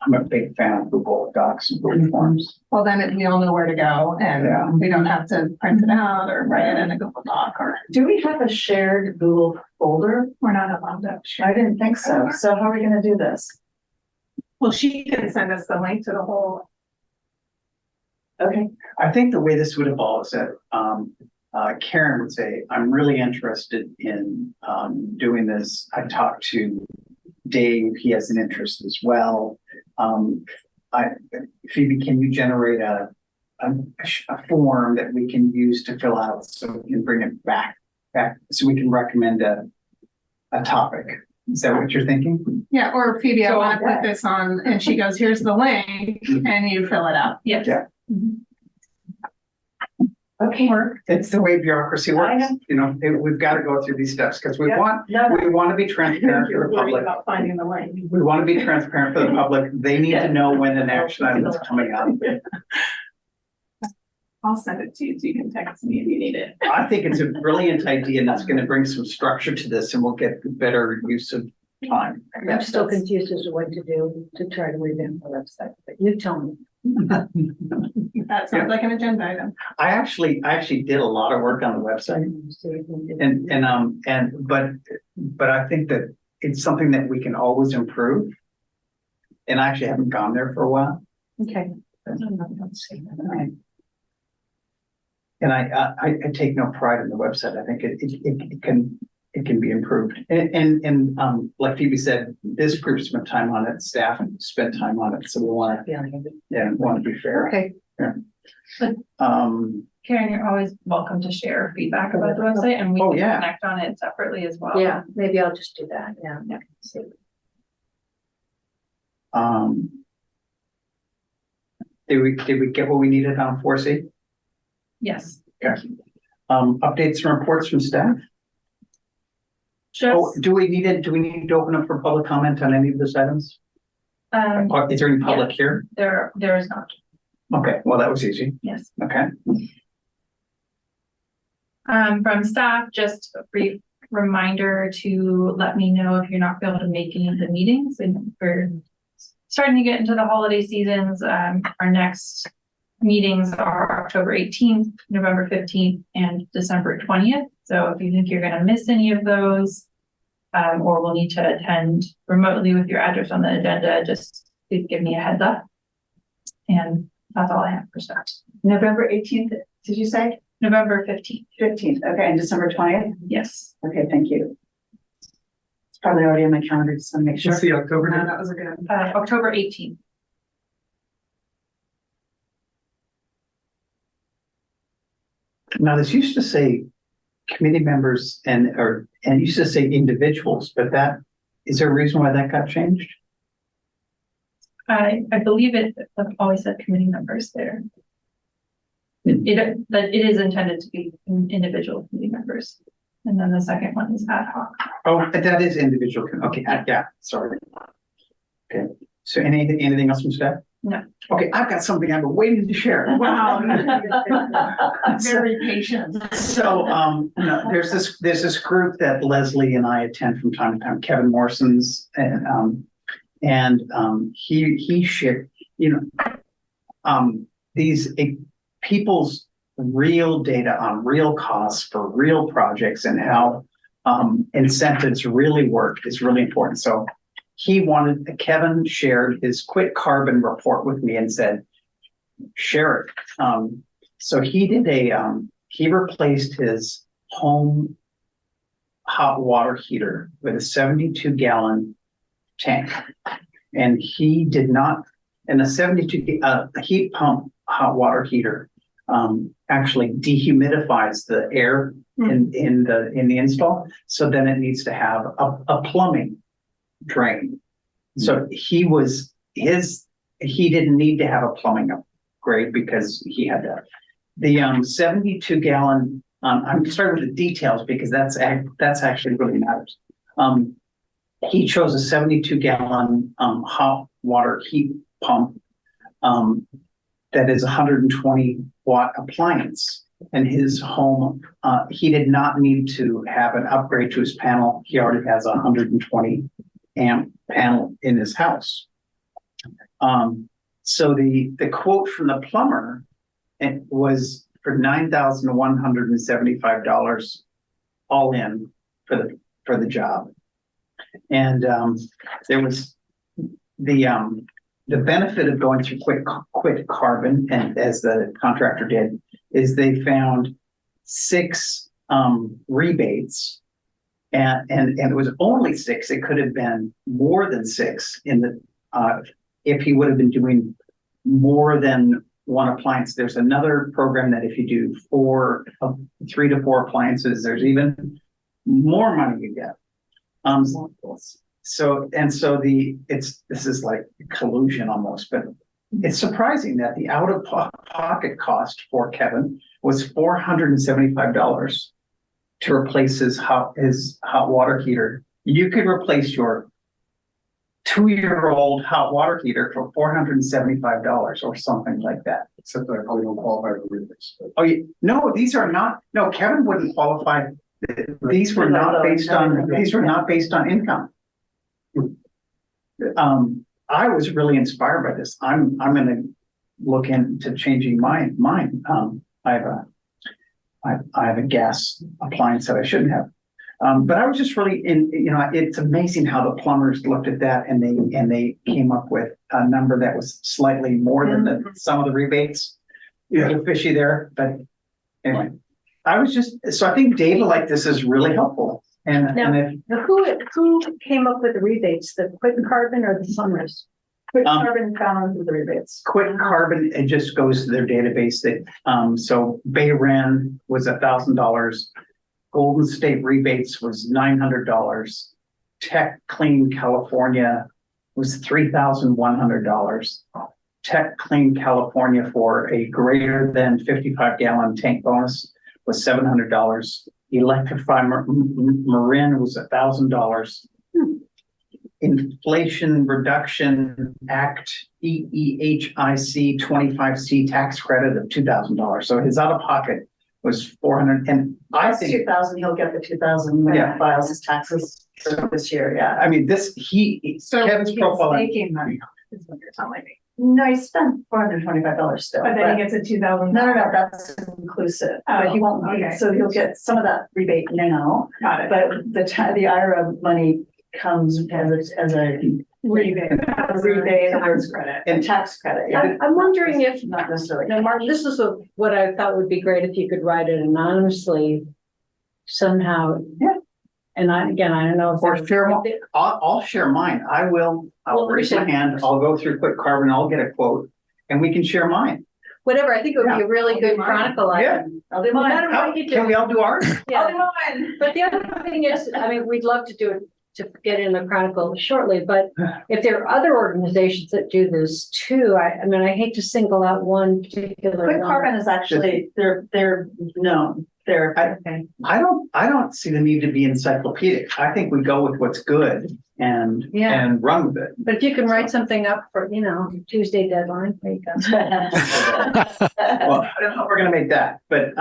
I'm a big fan of Google Docs and Google Forms. well, then we all know where to go Yeah. and we don't have to print it out or write it in a Google Doc or Do we have a shared Google folder? we're not allowed to. I didn't think so. So how are we gonna do this? Well, she can send us the link to the whole. Okay, I think the way this would evolve is that Karen would say, I'm really interested in doing this. I talked to Dave, he has an interest as well. Phoebe, can you generate a form that we can use to fill out so we can bring it back so we can recommend a topic? Is that what you're thinking? Yeah, or Phoebe, I So want to put this on, and she goes, here's the link, and you fill it out. Yes. Yeah. okay. It's the way bureaucracy works. We've got to go through these steps because we want to be transparent for the public. About finding the link. We want to be transparent for the public. They need to know when an action item is coming up. I'll send it to you so you can text me if you need it. I think it's a brilliant idea and it's going to bring some structure to this and we'll get better use of time. I'm still confused as to what to do to try to revamp the website, but you tell me. That sounds like an agenda item. I actually did a lot of work on the website but I think that it's something that we can always improve. And I actually haven't gone there for a while. Okay. And I take no pride in the website. I think it can be improved. And like Phoebe said, this group spent time on it, staff spent time on it. So we want to be fair. Okay. Yeah. Karen, you're always welcome to share feedback about the website, and we Oh, can yeah. connect on it separately as well. Yeah, maybe I'll just do that. Yeah. See. Did we get what we needed on 4C? Yes. Okay. Updates and reports from staff? Oh, Just, do we need to open up for public comment on any of those items? Or is there any public here? there is not, Okay, well, that was easy. yes. Okay. From staff, just a brief reminder to let me know if you're not able to make any of the meetings, and we're starting to get into the holiday seasons. Our next meetings are October 18th, November 15th, and December 20th. So if you think you're gonna miss any of those, or will need to attend remotely with your address on the agenda, just please give me a heads up. And that's all I have for stuff. November 18th, did you say? November 15th. 15th, okay, and December 20th? Yes. Okay, thank you. It's probably already on my calendar, just want to make sure. What's the October No, date? that was a good. October 18th. Now, this used to say committee members and it used to say individuals, but is there a reason why that got changed? I believe it always said committee members there. That it is intended to be individual committee members. And then the second one is ad hoc. Oh, that is individual. Okay, yeah, sorry. Okay, so anything else from staff? No. Okay, I've got something I've been waiting to share. Wow. Very patient. So, no, there's this group that Leslie and I attend from time to time, Kevin Morrison's, and he shared, these people's real data on real costs for real projects and how incentives really work is really important. So Kevin shared his Quit Carbon report with me and said, share it. So he did he replaced his home hot water heater with a 72-gallon tank. And he did not, and a 72 heat pump hot water heater actually dehumidifies the air in the install. So then it needs to have a plumbing drain. So he didn't need to have a plumbing upgrade because he had that. The 72-gallon, I'm starting with the details because that's actually really matters. He chose a 72-gallon hot water heat pump that is a 120-watt appliance. And his home, he did not need to have an upgrade to his panel. He already has a 120 amp panel in his house. So the quote from the plumber was for $9,175 all in for the job. And there was the benefit of going through Quit Carbon, and as the contractor did, is they found 6 rebates, and it was only 6. It could have been more than 6 in the if he would have been doing more than one appliance. There's another program that if you do 3 to 4 appliances, there's even more money you get. This is like collusion almost, but it's surprising that the out-of-pocket cost for Kevin was $475 to replace his hot water heater. You could replace your 2-year-old hot water heater for $475 or something like that. Except that I probably don't qualify for rebates. Oh, no, these are not. No, Kevin wouldn't qualify. These were not based on income. I was really inspired by this. I'm going to look into changing mine. I have a gas appliance that I shouldn't have. But I was just really it's amazing how the plumbers looked at that and they came up with a number that was slightly more than some of the rebates. Yeah, a little fishy there, but anyway. I think data like this is really helpful. Who came up with the rebates, the Quit Carbon or the Summers? Quit Carbon found the rebates. Quit Carbon, it just goes to their database. So Bayren was $1,000. Golden State Rebates was $900. Tech Clean California was $3,100. Tech Clean California for a greater than 55-gallon tank bonus was $700. Electrify Marin was $1,000. Inflation Reduction Act EEHIC 25C tax credit of $2,000. So his out of pocket was $400, and I think 2,000. He'll get the 2,000 when he files his taxes this year. Yeah, I mean Kevin's profile. Making money is what you're telling me. No, he spent $425 still. But then he gets a $2,000. No, that's inclusive, but he won't, okay. so he'll get some of that rebate now, Got it. but the IRA money comes as a Rebate. rebate or Tax credit. and tax credit, yeah. I'm wondering if, Not necessarily. now, Martin, this is what I thought would be great if you could write it anonymously somehow. Yeah. And I don't know if. Or share I'll share mine. I'll Well, raise my hand, I'll go through quick carbon, I'll get a quote, and we can share mine. Whatever, I think it would be a really I'll do good mine. chronicle Yeah. item. I'll do No mine. matter what you Can do. we all do ours? Yeah. mine. But the other thing is, I mean, we'd love to do it, to get in the chronicle shortly, but if there are other organizations that do this too, I mean, I hate to single out one particular. Quick one. carbon is actually, they're known, they're. Okay. I don't see the need to be encyclopedic. I think we go with what's good and Yeah. run with it. But if you can write something up for, Tuesday deadline, there you go. Well, I don't know if we're gonna make that, but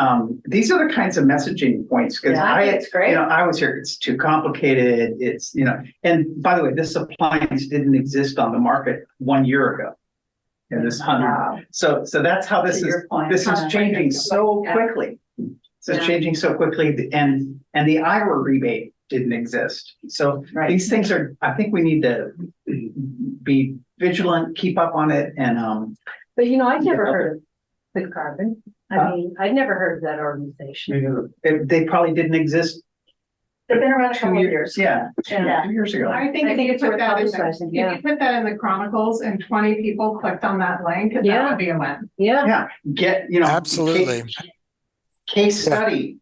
these are the kinds of messaging points, because Yeah, I think it's great. I was here, it's too complicated, it's, and by the way, this appliance didn't exist on the market 1 year ago. In this 100, Wow. so that's how this To is, your point. this is changing so Yeah. quickly. This Yeah. is changing so quickly, and the IRA rebate didn't exist. So Right. these things are, I think we need to be vigilant, keep up on it, and But I'd never Yeah. heard of Quick Carbon. Huh? I mean, I'd never heard of that organization. they probably didn't exist They've been around a 2 couple of years. years. Yeah, Yeah. 2 years ago. I think I if think you it's put worth that in publicizing, the, yeah. if you put that in the Chronicles and 20 people clicked on that link, that Yeah. would be a win. Yeah, Yeah, get, Absolutely. case study,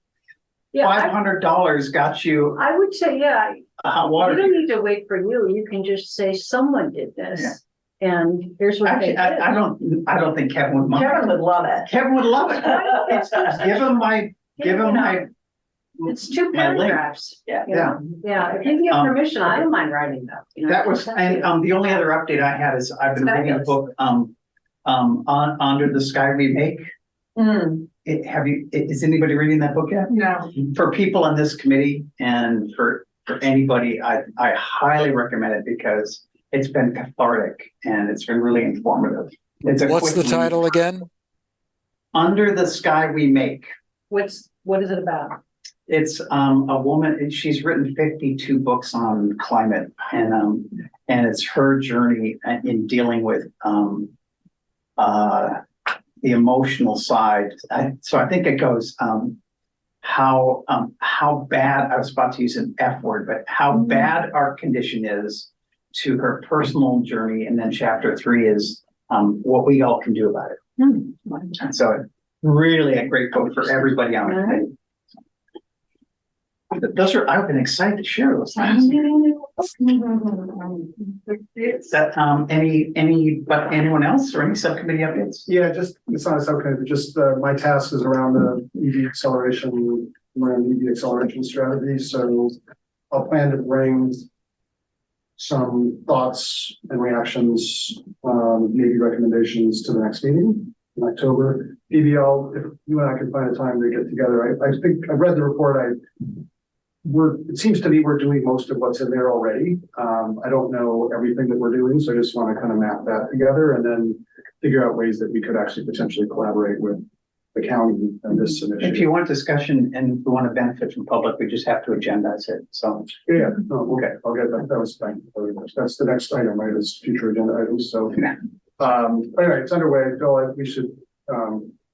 yeah, $500 got you I would say, yeah, a hot you water. don't need to wait for you. You can just say someone did this. And here's what they Actually, did. I don't think Kevin would mind. Kevin would love it. Kevin would love it. Give him my, It's two my link. paragraphs. Yeah. Yeah. Yeah, if you get Um, permission, I don't mind writing that. That was, and the only other update I had is I've been reading a book, Under the Sky Remake. Is anybody reading that book yet? No. For people on this committee and for anybody, I highly recommend it because it's been cathartic and it's been really informative. What's the quick read. title again? Under the Sky We Make. What is it about? It's a woman, and she's written 52 books on climate, and it's her journey in dealing with the emotional side. So I think it goes how bad, I was about to use an F word, but how bad our condition is, to her personal journey, and then chapter 3 is what we all can do about it. So really a great book for everybody on the committee. Those are, I've been excited to share those things. Is that, anyone else or any subcommittee updates? Yeah, just, it's not a subcommittee, but just, my task is around the EV acceleration, strategy, so I'll plan to bring some thoughts and reactions, maybe recommendations to the next meeting in October. Maybe if you and I can find a time to get together, I think, I read the report, it seems to me we're doing most of what's in there already. I don't know everything that we're doing, so I just want to kind of map that together and then figure out ways that we could actually potentially collaborate with the county and this initiative. If you want discussion and we want to benefit from public, we just have to agendize it, so. Yeah, no, okay, I'll get that. That was fine. That's the next item, right, is future agenda items, so. Anyway, it's underway. Bill, we should,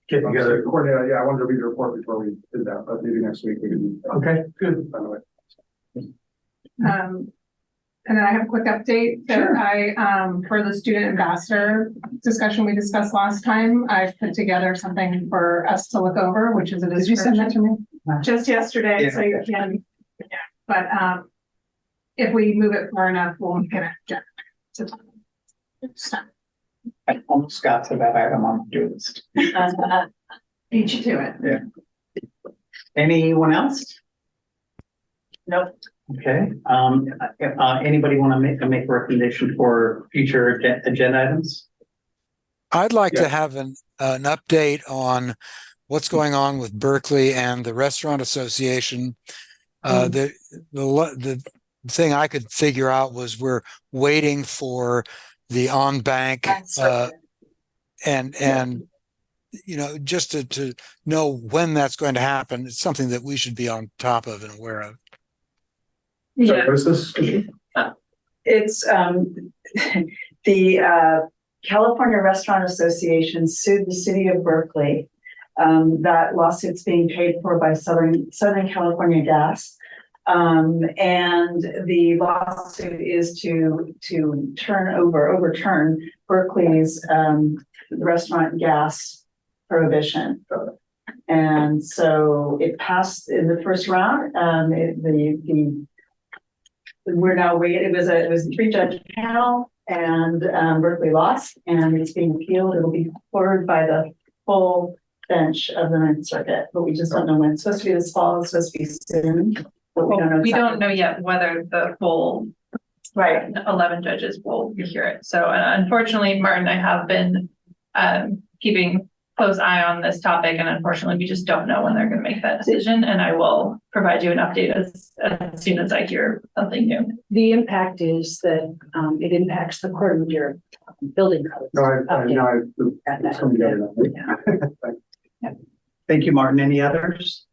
Get together. coordinate. Yeah, I wanted to read the report before we did that, but maybe next week we can. Okay, good. By the way. And then I have a quick update that for the student ambassador discussion we discussed last time, I've put together something for us to look over, which is a Did you send that to me? just yesterday, so you can, but, if we move it far enough, we'll get it. So, I almost got to that item on the list. beat you to it. Anyone else? Nope. Okay, anybody want to make a recommendation for future agenda items? I'd like Yeah. to have an update on what's going on with Berkeley and the Restaurant Association. The thing I could figure out was we're waiting for the on-bank, That's right. and just to know when that's going to happen, it's something that we should be on top of and aware of. So Yeah, what is this? It's the California Restaurant Association sued the city of Berkeley. That lawsuit's being paid for by Southern California Gas. And the lawsuit is to overturn Berkeley's restaurant gas prohibition. And so it passed in the first round. We're now waiting. It was a 3-judge panel, and Berkeley lost, and it's being appealed. It'll be heard by the full bench of the Ninth Circuit, but we just don't know when. It's supposed to be this fall. It's supposed to be soon, but we don't know. we don't exactly. know yet whether the full Right. 11 judges will hear it. So unfortunately, Martin, I have been keeping close eye on this topic, and unfortunately, we just don't know when they're going to make that decision. And I will provide you an update as soon as I hear something new. The impact is that it impacts the Corte Madera building code. No, I know. That's Coming together. Thank you, Martin. Any others?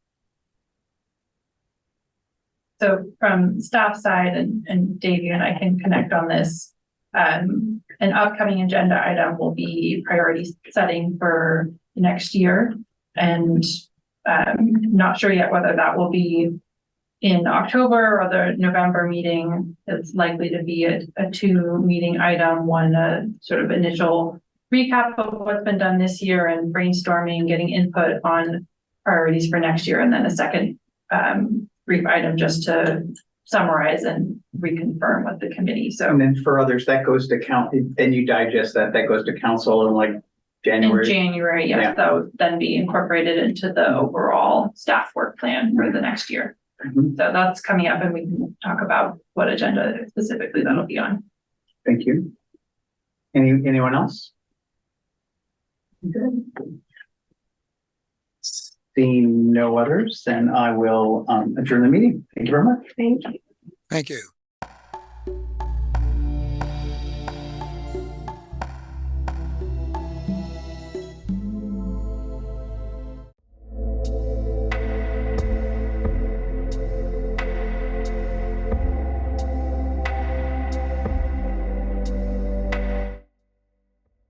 So from staff side, and Davey and I can connect on this. An upcoming agenda item will be priority setting for next year. And not sure yet whether that will be in October or the November meeting. It's likely to be a 2-meeting item, one sort of initial recap of what's been done this year and brainstorming, getting input on priorities for next year, and then a second brief item just to summarize and reconfirm with the committee. So And then for others, that goes to then you digest that goes to council in like January. in January, yes, Yeah. that would then be incorporated into the overall staff work plan for the next year. Mhm. So that's coming up, and we can talk about what agenda specifically that'll be on. Thank you. Anyone else? Good. Seeing no others, then I will adjourn the meeting. Thank you very much. Thank you. Thank you.